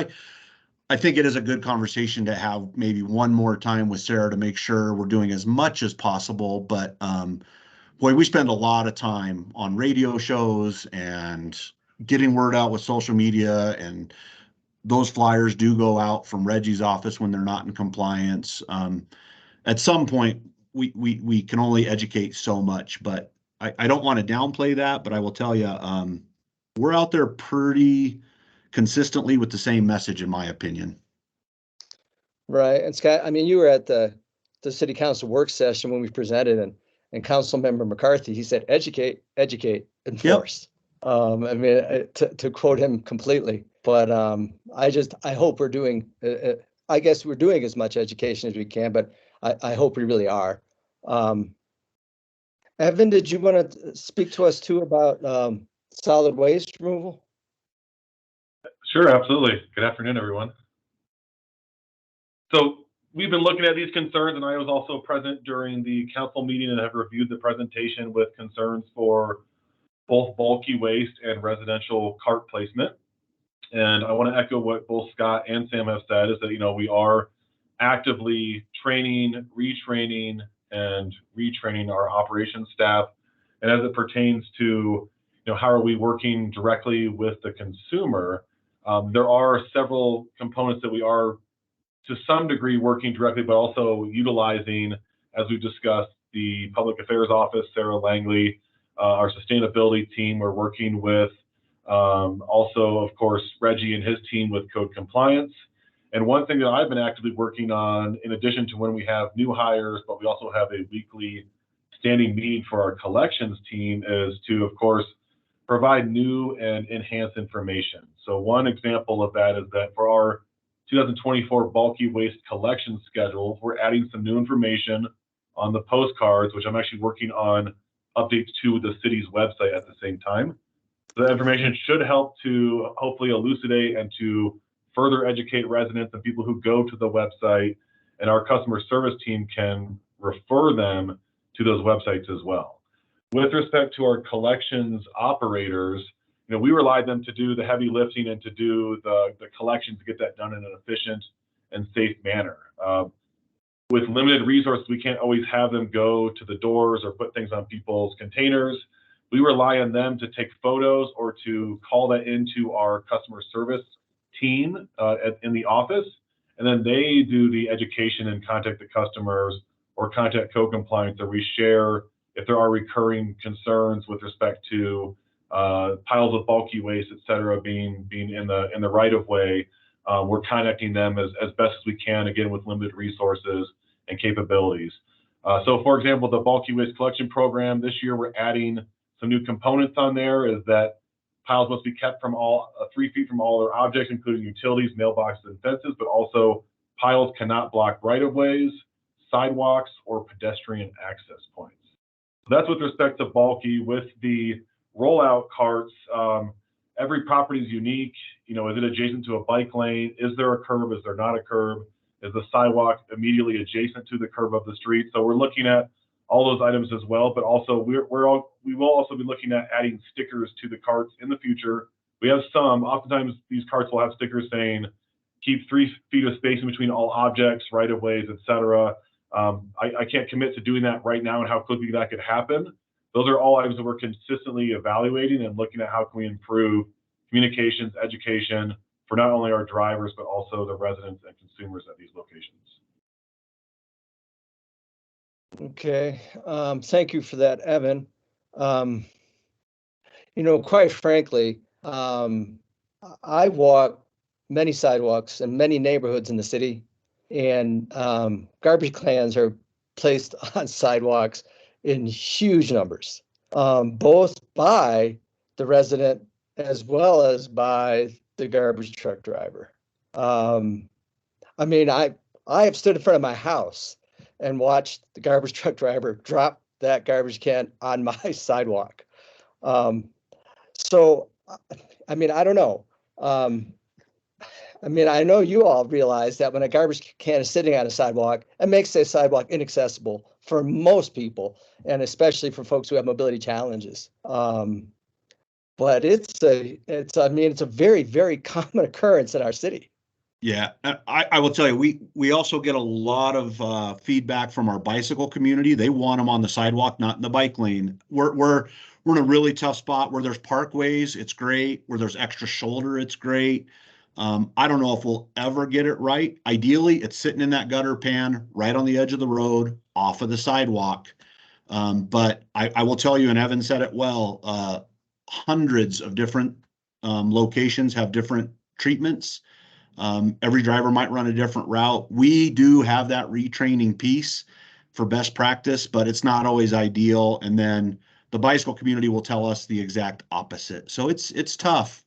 I think it is a good conversation to have maybe one more time with Sarah to make sure we're doing as much as possible. But boy, we spend a lot of time on radio shows and getting word out with social media, and those flyers do go out from Reggie's office when they're not in compliance. At some point, we can only educate so much, but I don't want to downplay that, but I will tell you, we're out there pretty consistently with the same message, in my opinion. Right. And Scott, I mean, you were at the city council work session when we presented, and Council Member McCarthy, he said, educate, enforce. Yep. I mean, to quote him completely, but I hope we're doing, I guess we're doing as much education as we can, but I hope we really are. Evan, did you want to speak to us too about solid waste removal? Sure, absolutely. Good afternoon, everyone. So we've been looking at these concerns, and I was also present during the council meeting and have reviewed the presentation with concerns for both bulky waste and residential cart placement. And I want to echo what both Scott and Sam have said, is that, we are actively training, retraining, and retraining our operations staff. And as it pertains to, how are we working directly with the consumer, there are several components that we are to some degree working directly, but also utilizing, as we've discussed, the Public Affairs Office, Sarah Langley, our sustainability team. We're working with also, of course, Reggie and his team with code compliance. And one thing that I've been actively working on, in addition to when we have new hires, but we also have a weekly standing meeting for our collections team, is to, of course, provide new and enhanced information. So one example of that is that for our 2024 bulky waste collection schedule, we're adding some new information on the postcards, which I'm actually working on updates to the city's website at the same time. So that information should help to hopefully elucidate and to further educate residents and people who go to the website, and our customer service team can refer them to those websites as well. With respect to our collections operators, we rely on them to do the heavy lifting and to do the collections, to get that done in an efficient and safe manner. With limited resources, we can't always have them go to the doors or put things on people's containers. We rely on them to take photos or to call that into our customer service team in the office, and then they do the education and contact the customers or contact code compliance, or we share if there are recurring concerns with respect to piles of bulky waste, et cetera, being in the right of way. We're contacting them as best as we can, again, with limited resources and capabilities. So for example, the bulky waste collection program this year, we're adding some new components on there, is that piles must be kept from 3 feet from all other objects, including utilities, mailboxes, and fences, but also piles cannot block right-of-ways, sidewalks, or pedestrian access points. So that's with respect to bulky. With the rollout carts, every property is unique. Is it adjacent to a bike lane? Is there a curb? Is there not a curb? Is the sidewalk immediately adjacent to the curb of the street? So we're looking at all those items as well, but also we will also be looking at adding stickers to the carts in the future. We have some. Oftentimes these carts will have stickers saying, keep 3 feet of space in between all objects, right-of-ways, et cetera. I can't commit to doing that right now and how quickly that could happen. Those are all items that we're consistently evaluating and looking at how can we improve communications, education for not only our drivers, but also the residents and consumers at these locations. Okay, thank you for that, Evan. Quite frankly, I walk many sidewalks in many neighborhoods in the city, and garbage cans are placed on sidewalks in huge numbers, both by the resident as well as by the garbage truck driver. I have stood in front of my house and watched the garbage truck driver drop that garbage can on my sidewalk. So, I don't know. I know you all realize that when a garbage can is sitting on a sidewalk, it makes the sidewalk inaccessible for most people, and especially for folks who have mobility challenges. But it's a very, very common occurrence in our city. Yeah, I will tell you, we also get a lot of feedback from our bicycle community. They want them on the sidewalk, not in the bike lane. We're in a really tough spot where there's parkways, it's great. Where there's extra shoulder, it's great. I don't know if we'll ever get it right. Ideally, it's sitting in that gutter pan right on the edge of the road, off of the sidewalk. But I will tell you, and Evan said it well, hundreds of different locations have different treatments. Every driver might run a different route. We do have that retraining piece for best practice, but it's not always ideal. And then the bicycle community will tell us the exact opposite. So it's tough.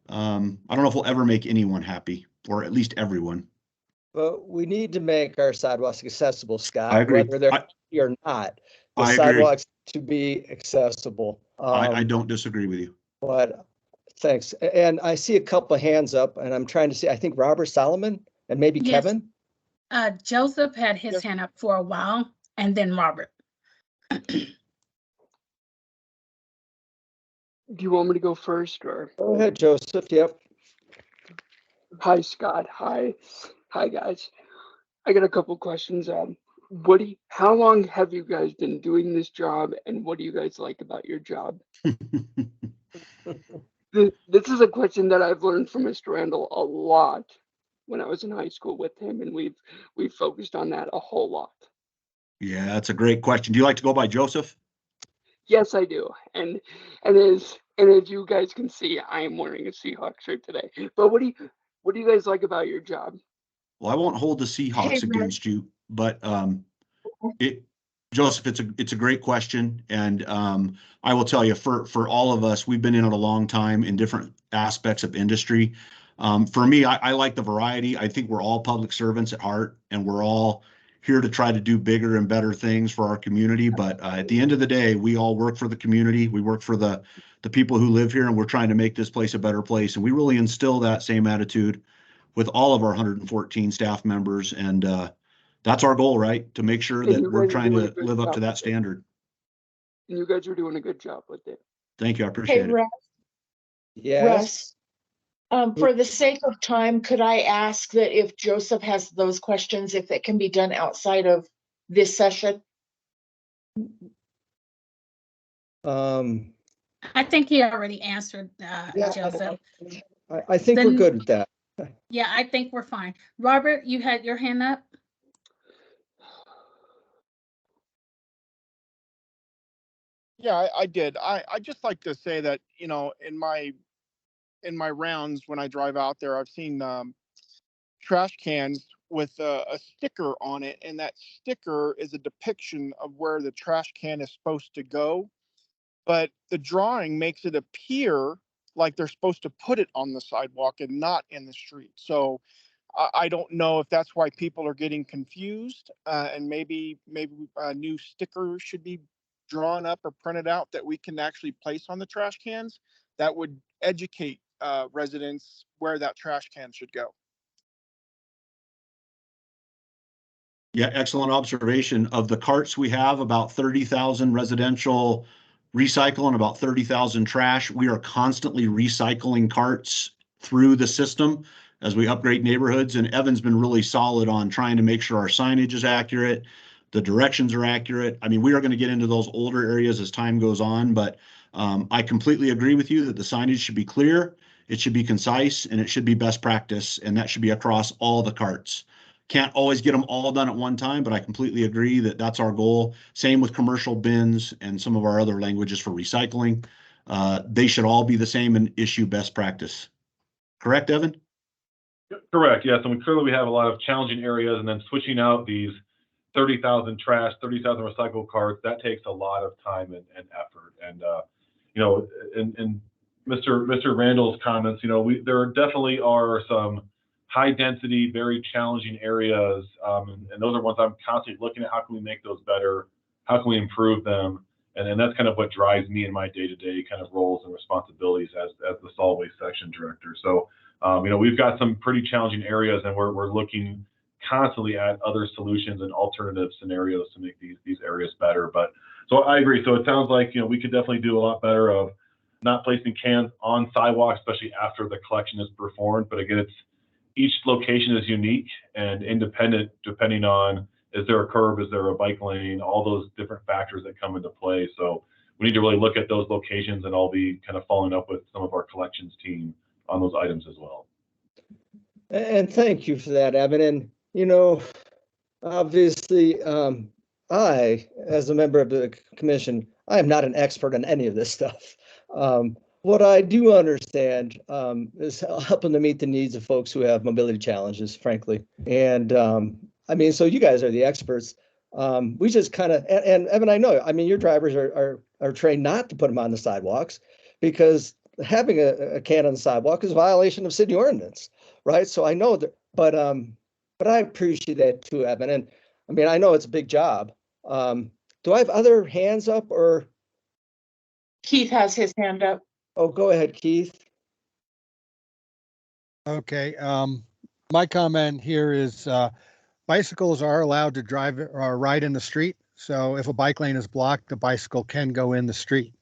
I don't know if we'll ever make anyone happy, or at least everyone. But we need to make our sidewalks accessible, Scott. I agree. Whether they're happy or not. The I agree. sidewalks to be accessible. I don't disagree with you. But thanks. And I see a couple of hands up, and I'm trying to see, I think Robert Solomon and maybe Yes. Kevin. Joseph had his hand up for a while, and then Robert. Do you want me to go first, or? Go ahead, Joseph. Yep. Hi, Scott. Hi, guys. I got a couple questions. How long have you guys been doing this job, and what do you guys like about your job? This is a question that I've learned from Mr. Randall a lot when I was in high school with him, and we've focused on that a whole lot. Yeah, that's a great question. Do you like to go by Joseph? Yes, I do. And as you guys can see, I am wearing a Seahawks shirt today. But what do you guys like about your job? Well, I won't hold the Hey, Seahawks against you, but it, Joseph, it's a great question, and I will tell you, for all of us, we've been in it a long time in different aspects of industry. For me, I like the variety. I think we're all public servants at heart, and we're all here to try to do bigger and better things for our community. But at the end of the day, we all work for the community. We work for the people who live here, and we're trying to make this place a better place. And we really instill that same attitude with all of our 114 staff members, and that's our goal, right? To make sure And that you we're guys are trying doing a to good live up to job that with it. standard. And you guys are doing a good job with it. Thank you. I Hey, appreciate it. Russ, Yes. For the sake of time, could I ask that if Joseph has those questions, if it can be done outside of this session? I think he already answered, Yeah, Joseph. I think we're Then- good with that. Yeah, I think we're fine. Robert, you had your hand up? Yeah, I did. I just like to say that, you know, in my rounds when I drive out there, I've seen trash cans with a sticker on it, and that sticker is a depiction of where the trash can is supposed to go, but the drawing makes it appear like they're supposed to put it on the sidewalk and not in the street. So I don't know if that's why people are getting confused, and maybe a new sticker should be drawn up or printed out that we can actually place on the trash cans that would educate residents where that trash can should go. Yeah, excellent observation. Of the carts we have, about 30,000 residential recycle and about 30,000 trash. We are constantly recycling carts through the system as we upgrade neighborhoods. And Evan's been really solid on trying to make sure our signage is accurate, the directions are accurate. I mean, we are going to get into those older areas as time goes on, but I completely agree with you that the signage should be clear, it should be concise, and it should be best practice, and that should be across all the carts. Can't always get them all done at one time, but I completely agree that that's our goal. Same with commercial bins and some of our other languages for recycling. They should all be the same and issue best practice. Correct, Evan? Correct, yes, and clearly we have a lot of challenging areas, and then switching out these 30,000 trash, 30,000 recycle carts, that takes a lot of time and effort. And, you know, in Mr. Randall's comments, you know, there definitely are some high density, very challenging areas. And those are ones I'm constantly looking at. How can we make those better? How can we improve them? And that's kind of what drives me in my day-to-day kind of roles and responsibilities as the solid waste section director. So, you know, we've got some pretty challenging areas, and we're looking constantly at other solutions and alternative scenarios to make these areas better. But so I agree. So it sounds like, you know, we could definitely do a lot better of not placing cans on sidewalks, especially after the collection is performed. But again, each location is unique and independent, depending on, is there a curb, is there a bike lane, all those different factors that come into play. So we need to really look at those locations, and I'll be kind of following up with some of our collections team on those items as well. And thank you for that, Evan. And, you know, obviously, I, as a member of the commission, I am not an expert on any of this stuff. What I do understand is helping to meet the needs of folks who have mobility challenges, frankly. And I mean, so you guys are the experts. We just kind of, and Evan, I know, I mean, your drivers are trained not to put them on the sidewalks, because having a can on the sidewalk is a violation of city ordinance, right? So I know that, but I appreciate that too, Evan. And I mean, I know it's a big job. Do I have other hands up, or? Keith has his hand up. Oh, go ahead, Keith. Okay, my comment here is bicycles are allowed to drive or ride in the street. So if a bike lane is blocked, the bicycle can go in the street.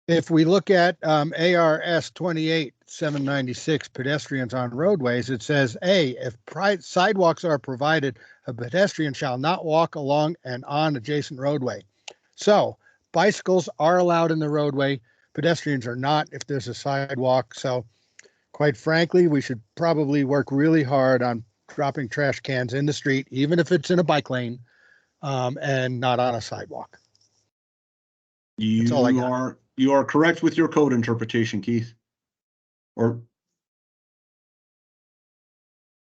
If we look at ARS 28-796 pedestrians on roadways, it says, A, if sidewalks are provided, a pedestrian shall not walk along and on adjacent roadway. So bicycles are allowed in the roadway. Pedestrians are not if there's a sidewalk. So Quite frankly, we should probably work really hard on dropping trash cans in the street, even if it's in a bike lane, and not on a sidewalk. That's all I got. You are correct with your code interpretation, Keith. Or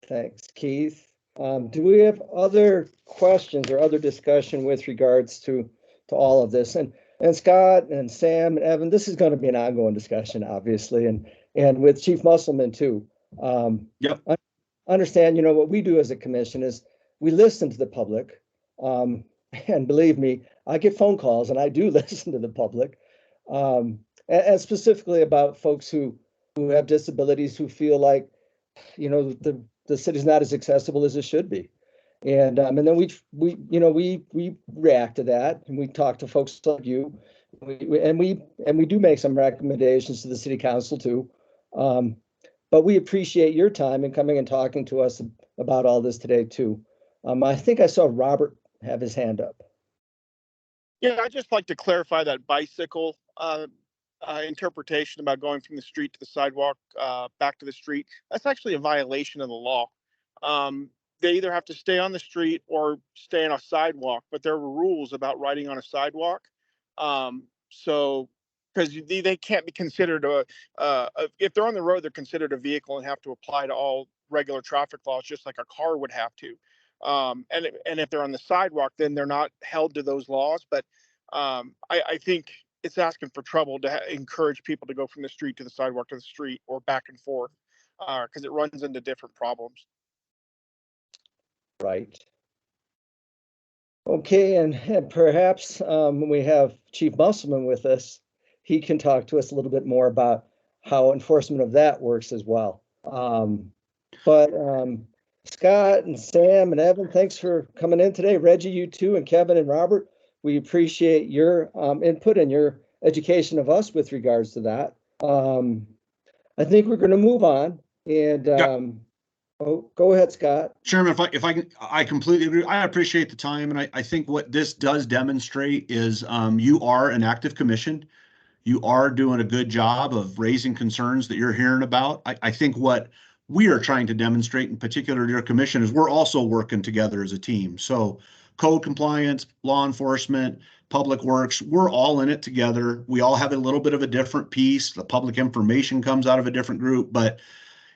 Thanks, Keith. Do we have other questions or other discussion with regards to all of this? And Scott and Sam and Evan, this is going to be an ongoing discussion, obviously, and with Chief Musselman too. Yep. I understand, what we do as a commission is we listen to the public. And believe me, I get phone calls and I do listen to the public. And specifically about folks who have disabilities who feel like, the city's not as accessible as it should be. And then we react to that, and we talk to folks like you, and we do make some recommendations to the city council too. But we appreciate your time and coming and talking to us about all this today too. I think I saw Robert have his hand up. Yeah, I'd just like to clarify that bicycle interpretation about going from the street to the sidewalk, back to the street. That's actually a violation of the law. They either have to stay on the street or stay on a sidewalk, but there were rules about riding on a sidewalk. So, because they can't be considered if they're on the road, they're considered a vehicle and have to apply to all regular traffic laws, just like a car would have to. And if they're on the sidewalk, then they're not held to those laws. But I think it's asking for trouble to encourage people to go from the street to the sidewalk to the street or back and forth, because it runs into different problems. Right. Okay, and perhaps when we have Chief Musselman with us, he can talk to us a little bit more about how enforcement of that works as well. But Scott and Sam and Evan, thanks for coming in today. Reggie, you too, and Kevin and Robert, we appreciate your input and your education of us with regards to that. I think we're going to move on, and go ahead, Scott. Chairman, if I can, I completely agree. I appreciate the time, and I think what this does demonstrate is you are an active commission. You are doing a good job of raising concerns that you're hearing about. I think what we are trying to demonstrate, in particular to your commission, is we're also working together as a team. So code compliance, law enforcement, public works, we're all in it together. We all have a little bit of a different piece. The public information comes out of a different group, but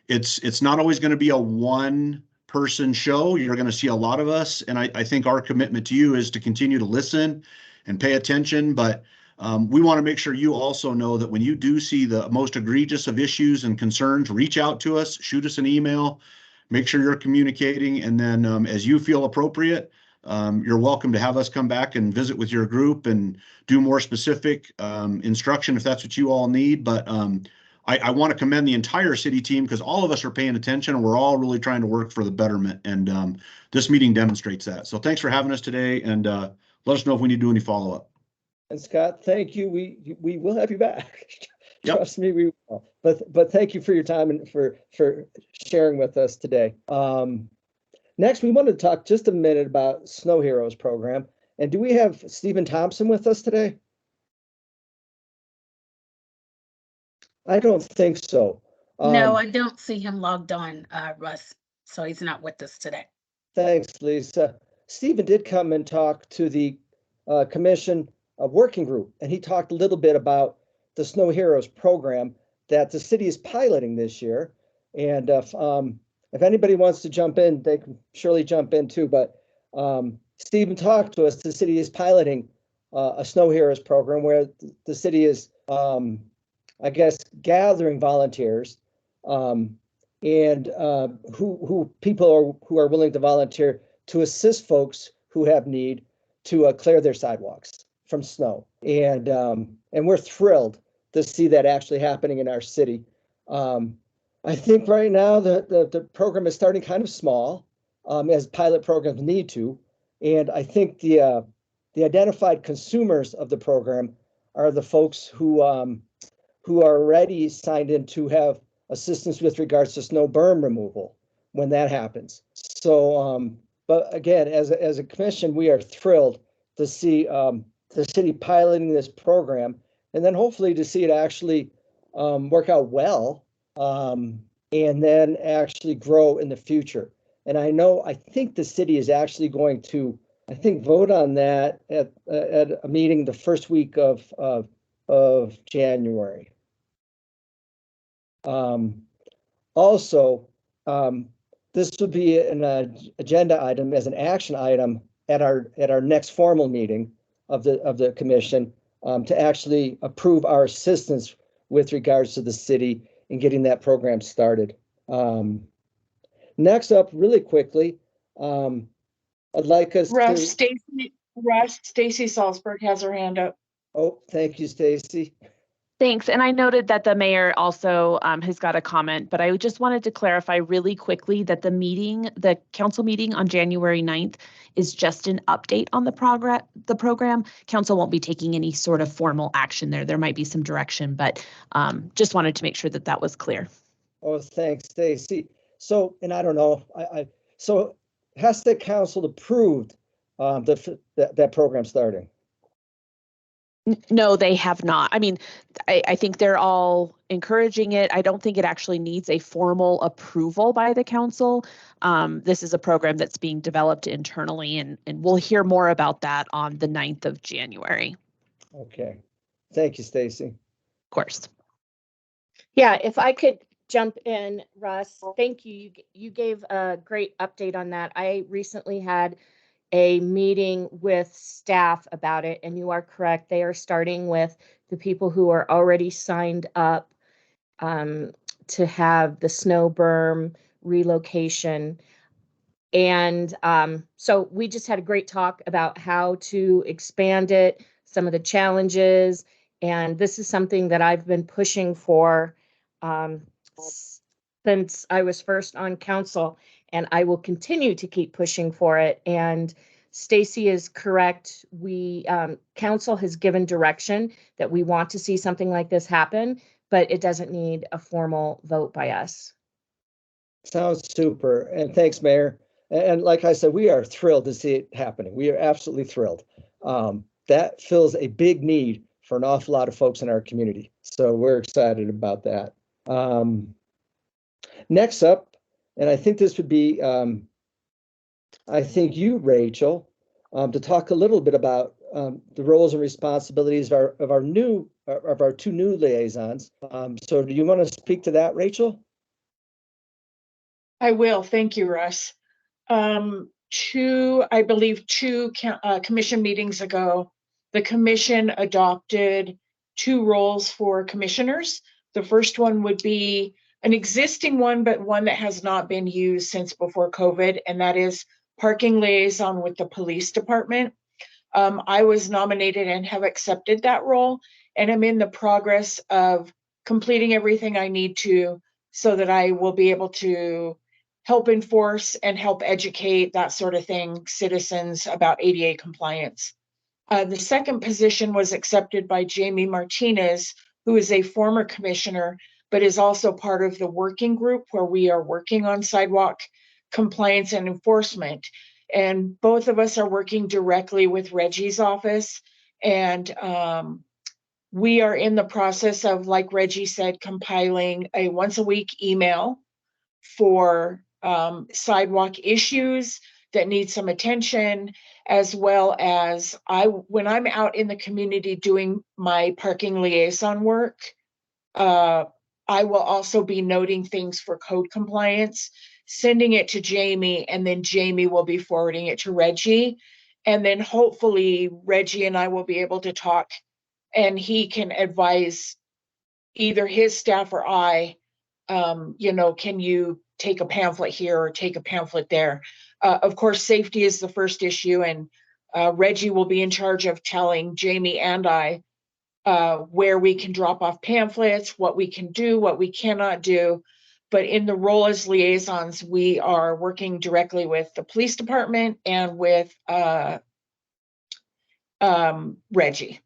it's not always going to be a one person show. You're going to see a lot of us. And I think our commitment to you is to continue to listen and pay attention. But we want to make sure you also know that when you do see the most egregious of issues and concerns, reach out to us, shoot us an email, make sure you're communicating. And then as you feel appropriate, you're welcome to have us come back and visit with your group and do more specific instruction if that's what you all need. But I want to commend the entire city team because all of us are paying attention and we're all really trying to work for the betterment. And this meeting demonstrates that. So thanks for having us today, and let us know if we need to do any follow-up. And Scott, thank you. We will have you back. Yep. Trust me, we will. But thank you for your time and for sharing with us today. Next, we wanted to talk just a minute about Snow Heroes program. And do we have Stephen Thompson with us today? I don't think so. No, I don't see him logged on, Russ. So he's not with us today. Thanks, Lisa. Stephen did come and talk to the commission working group, and he talked a little bit about the Snow Heroes program that the city is piloting this year. And if anybody wants to jump in, they can surely jump in too. But Stephen talked to us. The city is piloting a Snow Heroes program where the city is I guess, gathering volunteers and who people who are willing to volunteer to assist folks who have need to clear their sidewalks from snow. And we're thrilled to see that actually happening in our city. I think right now the program is starting kind of small, as pilot programs need to. And I think the identified consumers of the program are the folks who are already signed in to have assistance with regards to snow berm removal when that happens. So, but again, as a commission, we are thrilled to see the city piloting this program, and then hopefully to see it actually work out well and then actually grow in the future. And I think the city is actually going to, I think, vote on that at a meeting the first week of January. Also, this would be an agenda item as an action item at our next formal meeting of the commission, to actually approve our assistance with regards to the city in getting that program started. Next up, really quickly, I'd like us to. Stacy Salzberg has her hand up. Oh, thank you, Stacy. Thanks. And I noted that the mayor also has got a comment, but I just wanted to clarify really quickly that the council meeting on January 9th is just an update on the program. Council won't be taking any sort of formal action there. There might be some direction, but just wanted to make sure that that was clear. Oh, thanks, Stacy. So, and I don't know, so has the council approved that program starting? No, they have not. I mean, I think they're all encouraging it. I don't think it actually needs a formal approval by the council. This is a program that's being developed internally, and we'll hear more about that on the 9th of January. Okay. Thank you, Stacy. Of course. Yeah, if I could jump in, Russ, thank you. You gave a great update on that. I recently had a meeting with staff about it, and you are correct. They are starting with the people who are already signed up to have the snow berm relocation. And so we just had a great talk about how to expand it, some of the challenges, and this is something that I've been pushing for since I was first on council, and I will continue to keep pushing for it. And Stacy is correct. We council has given direction that we want to see something like this happen, but it doesn't need a formal vote by us. Sounds super. And thanks, Mayor. And like I said, we are thrilled to see it happening. We are absolutely thrilled. That fills a big need for an awful lot of folks in our community. So we're excited about that. Next up, and I think this would be, I think you, Rachel, to talk a little bit about the roles and responsibilities of our two new liaisons. So do you want to speak to that, Rachel? I will. Thank you, Russ. I believe two commission meetings ago, the commission adopted two roles for commissioners. The first one would be an existing one, but one that has not been used since before COVID, and that is parking liaison with the police department. I was nominated and have accepted that role, and I'm in the progress of completing everything I need to so that I will be able to help enforce and help educate, that sort of thing, citizens about ADA compliance. The second position was accepted by Jamie Martinez, who is a former commissioner, but is also part of the working group where we are working on sidewalk compliance and enforcement. And both of us are working directly with Reggie's office. And we are in the process of, like Reggie said, compiling a once a week email for sidewalk issues that need some attention, as well as when I'm out in the community doing my parking liaison work, I will also be noting things for code compliance, sending it to Jamie, and then Jamie will be forwarding it to Reggie. And then hopefully Reggie and I will be able to talk, and he can advise either his staff or I, can you take a pamphlet here or take a pamphlet there? Of course, safety is the first issue, and Reggie will be in charge of telling Jamie and I where we can drop off pamphlets, what we can do, what we cannot do. But in the role as liaisons, we are working directly with the police department and with Reggie.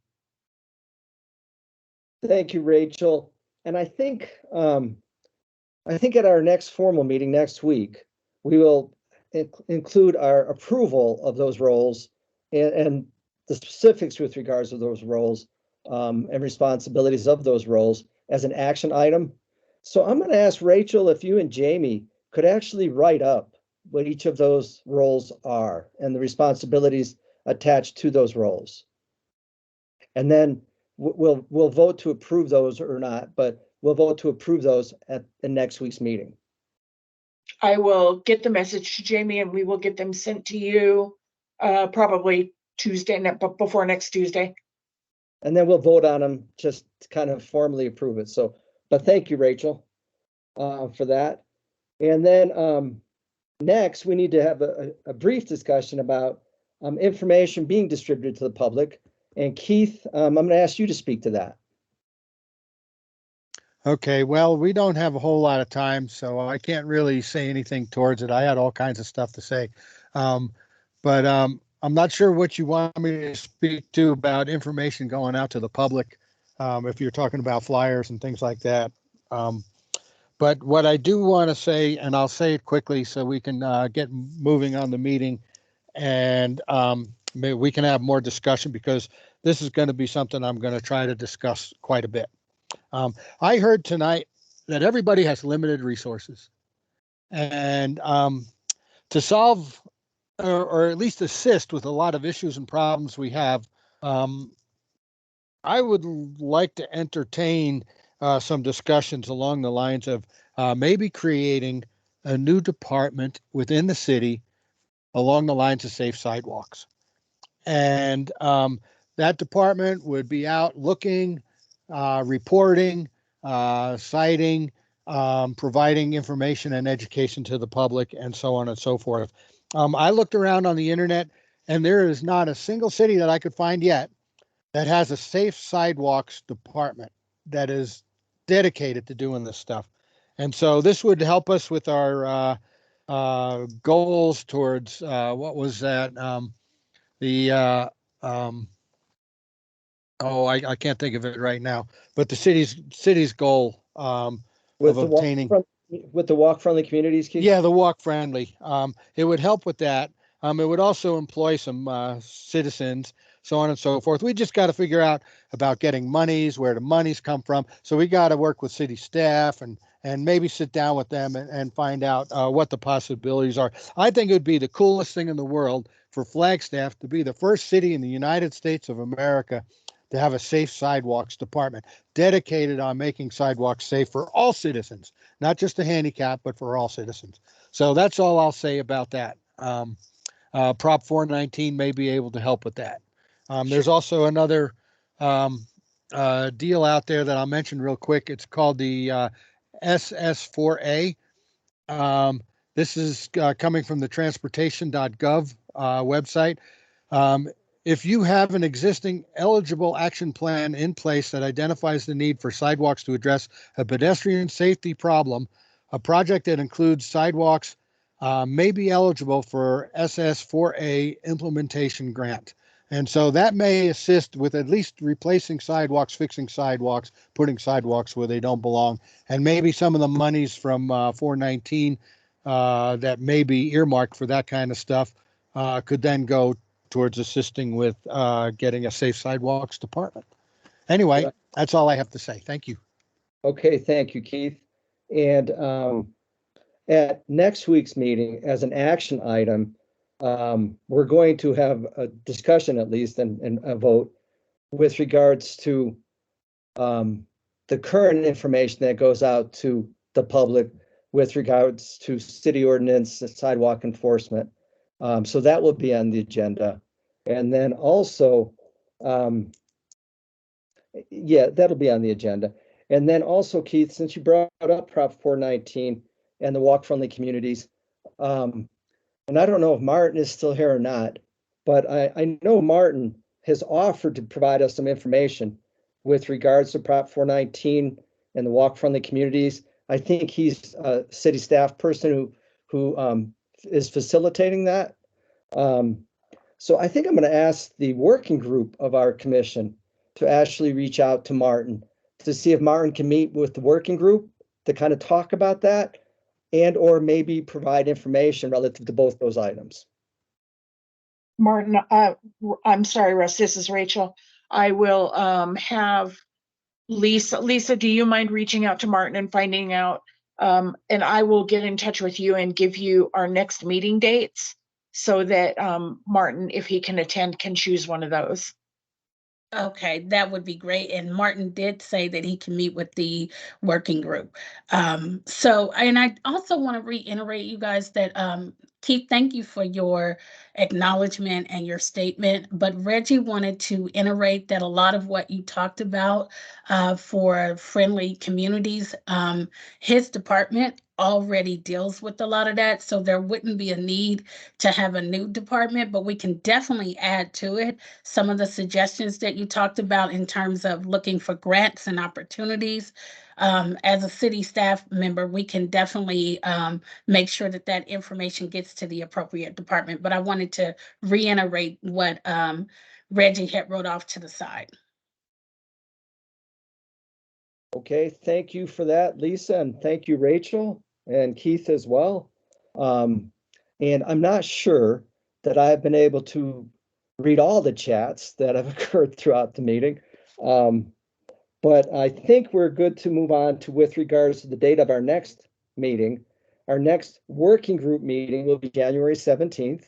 Thank you, Rachel. And I think at our next formal meeting next week, we will include our approval of those roles and the specifics with regards to those roles and responsibilities of those roles as an action item. So I'm going to ask Rachel if you and Jamie could actually write up what each of those roles are and the responsibilities attached to those roles. And then we'll vote to approve those or not, but we'll vote to approve those at the next week's meeting. I will get the message to Jamie and we will get them sent to you probably Tuesday, before next Tuesday. And then we'll vote on them, just to kind of formally approve it. So, but thank you, Rachel, for that. And then next, we need to have a brief discussion about information being distributed to the public. And Keith, I'm going to ask you to speak to that. Okay, well, we don't have a whole lot of time, so I can't really say anything towards it. I had all kinds of stuff to say. But I'm not sure what you want me to speak to about information going out to the public, if you're talking about flyers and things like that. But what I do want to say, and I'll say it quickly so we can get moving on the meeting, and maybe we can have more discussion, because this is going to be something I'm going to try to discuss quite a bit. I heard tonight that everybody has limited resources, and to solve or at least assist with a lot of issues and problems we have, I would like to entertain some discussions along the lines of maybe creating a new department within the city along the lines of safe sidewalks. And that department would be out looking, reporting, citing, providing information and education to the public, and so on and so forth. I looked around on the internet, and there is not a single city that I could find yet that has a safe sidewalks department that is dedicated to doing this stuff. And so this would help us with our goals towards what was that? I can't think of it right now, but the city's goal With of the obtaining. with the walk friendly communities, Keith? Yeah, the walk friendly. It would help with that. It would also employ some citizens, so on and so forth. We just got to figure out about getting monies, where the monies come from. So we got to work with city staff and maybe sit down with them and find out what the possibilities are. I think it would be the coolest thing in the world for Flagstaff to be the first city in the United States of America to have a safe sidewalks department dedicated on making sidewalks safe for all citizens, not just the handicapped, but for all citizens. So that's all I'll say about that. Prop 419 may be able to help with that. There's also another deal out there that I'll mention real quick. It's called the SS4A. This is coming from the transportation.gov website. If you have an existing eligible action plan in place that identifies the need for sidewalks to address a pedestrian safety problem, a project that includes sidewalks may be eligible for SS4A implementation grant. And so that may assist with at least replacing sidewalks, fixing sidewalks, putting sidewalks where they don't belong, and maybe some of the monies from 419 that may be earmarked for that kind of stuff could then go towards assisting with getting a safe sidewalks department. Anyway, that's all I have to say. Thank you. Okay, thank you, Keith. And at next week's meeting, as an action item, we're going to have a discussion at least and a vote with regards to the current information that goes out to the public with regards to city ordinance, sidewalk enforcement. So that will be on the agenda. And then also, yeah, that'll be on the agenda. And then also, Keith, since you brought up Prop 419 and the walk-friendly communities, and I don't know if Martin is still here or not, but I know Martin has offered to provide us some information with regards to Prop 419 and the walk-friendly communities. I think he's a city staff person who is facilitating that. So I think I'm going to ask the working group of our commission to actually reach out to Martin to see if Martin can meet with the working group to kind of talk about that and or maybe provide information relative to both those items. Martin, I'm sorry, Russ, this is Rachel. I will have Lisa, do you mind reaching out to Martin and finding out? And I will get in touch with you and give you our next meeting dates so that Martin, if he can attend, can choose one of those. Okay, that would be great. And Martin did say that he can meet with the working group. So, and I also want to reiterate, you guys, that Keith, thank you for your acknowledgement and your statement. But Reggie wanted to iterate that a lot of what you talked about for friendly communities, his department already deals with a lot of that. So there wouldn't be a need to have a new department, but we can definitely add to it some of the suggestions that you talked about in terms of looking for grants and opportunities. As a city staff member, we can definitely make sure that that information gets to the appropriate department. But I wanted to reiterate what Reggie had wrote off to the side. Okay, thank you for that, Lisa, and thank you, Rachel, and Keith as well. And I'm not sure that I've been able to read all the chats that have occurred throughout the meeting. But I think we're good to move on to with regards to the date of our next meeting. Our next working group meeting will be January 17th,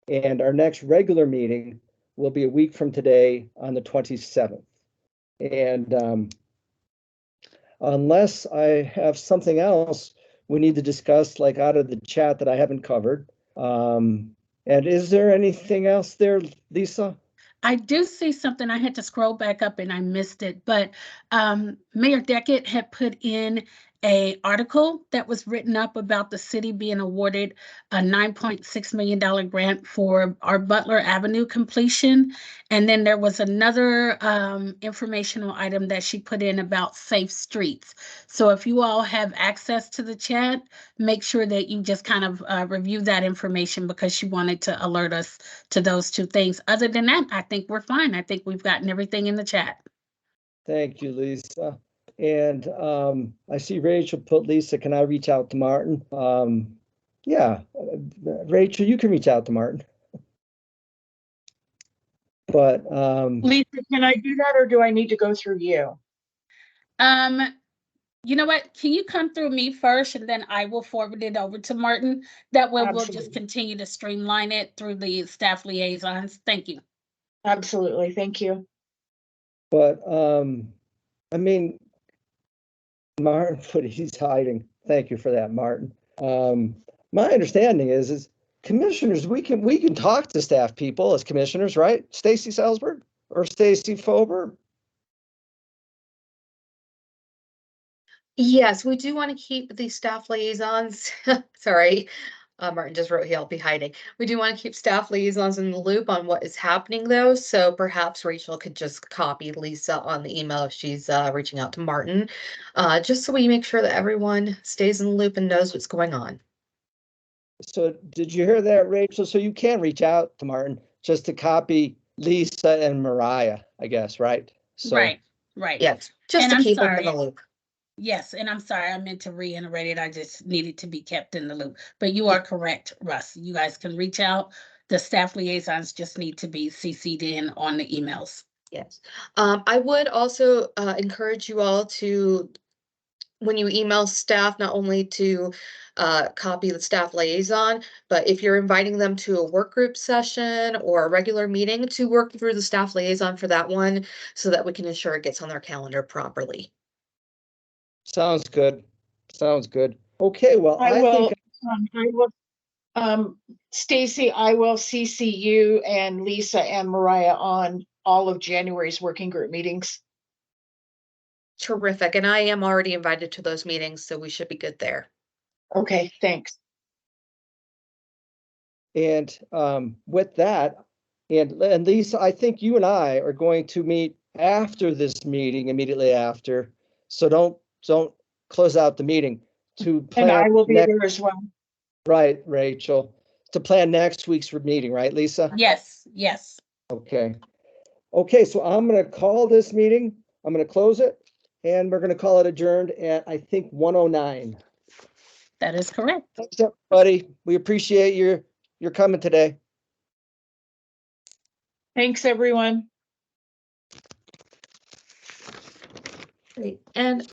and our next regular meeting will be a week from today on the 27th. And unless I have something else we need to discuss, like out of the chat that I haven't covered. And is there anything else there, Lisa? I do see something. I had to scroll back up and I missed it, but Mayor Deckett had put in a article that was written up about the city being awarded a $9.6 million grant for our Butler Avenue completion. And then there was another informational item that she put in about safe streets. So if you all have access to the chat, make sure that you just kind of review that information, because she wanted to alert us to those two things. Other than that, I think we're fine. I think we've gotten everything in the chat. Thank you, Lisa. And I see Rachel put, Lisa, can I reach out to Martin? Yeah, Rachel, you can reach out to Martin. But Lisa, can I do that, or do I need to go through you? You know what? Can you come through me first, and then I will forward it over to Martin? That way we'll just continue to streamline it through the staff liaisons. Thank you. Absolutely. Thank you. But I mean, Martin, but he's hiding. Thank you for that, Martin. My understanding is commissioners, we can talk to staff people as commissioners, right? Stacy Salzberg or Stacy Fober? Yes, we do want to keep the staff liaisons. Sorry, Martin just wrote he'll be hiding. We do want to keep staff liaisons in the loop on what is happening, though. So perhaps Rachel could just copy Lisa on the email if she's reaching out to Martin, just so we make sure that everyone stays in the loop and knows what's going on. So did you hear that, Rachel? So you can reach out to Martin just to copy Lisa and Mariah, I guess, right? So, right. Yes, just to keep them in the loop. Yes, and I'm sorry, I meant to reiterate it. I just needed to be kept in the loop. But you are correct, Russ. You guys can reach out. The staff liaisons just need to be CC'd in on the emails. Yes. I would also encourage you all to, when you email staff, not only to copy the staff liaison, but if you're inviting them to a work group session or a regular meeting, to work through the staff liaison for that one so that we can ensure it gets on their calendar properly. Sounds good. Sounds good. Okay, well, I think Stacy, I will CC you and Lisa and Mariah on all of January's working group meetings. Terrific. And I am already invited to those meetings, so we should be good there. Okay, thanks. And with that, and Lisa, I think you and I are going to meet after this meeting, immediately after. So don't close out the meeting to plan. And I will be there as well. Right, Rachel, to plan next week's meeting, right, Lisa? Yes, yes. Okay. Okay, so I'm going to call this meeting. I'm going to close it, and we're going to call it adjourned at, I think, 1:09. That is correct. Thanks, everybody. We appreciate your coming today. Thanks, everyone. Great. And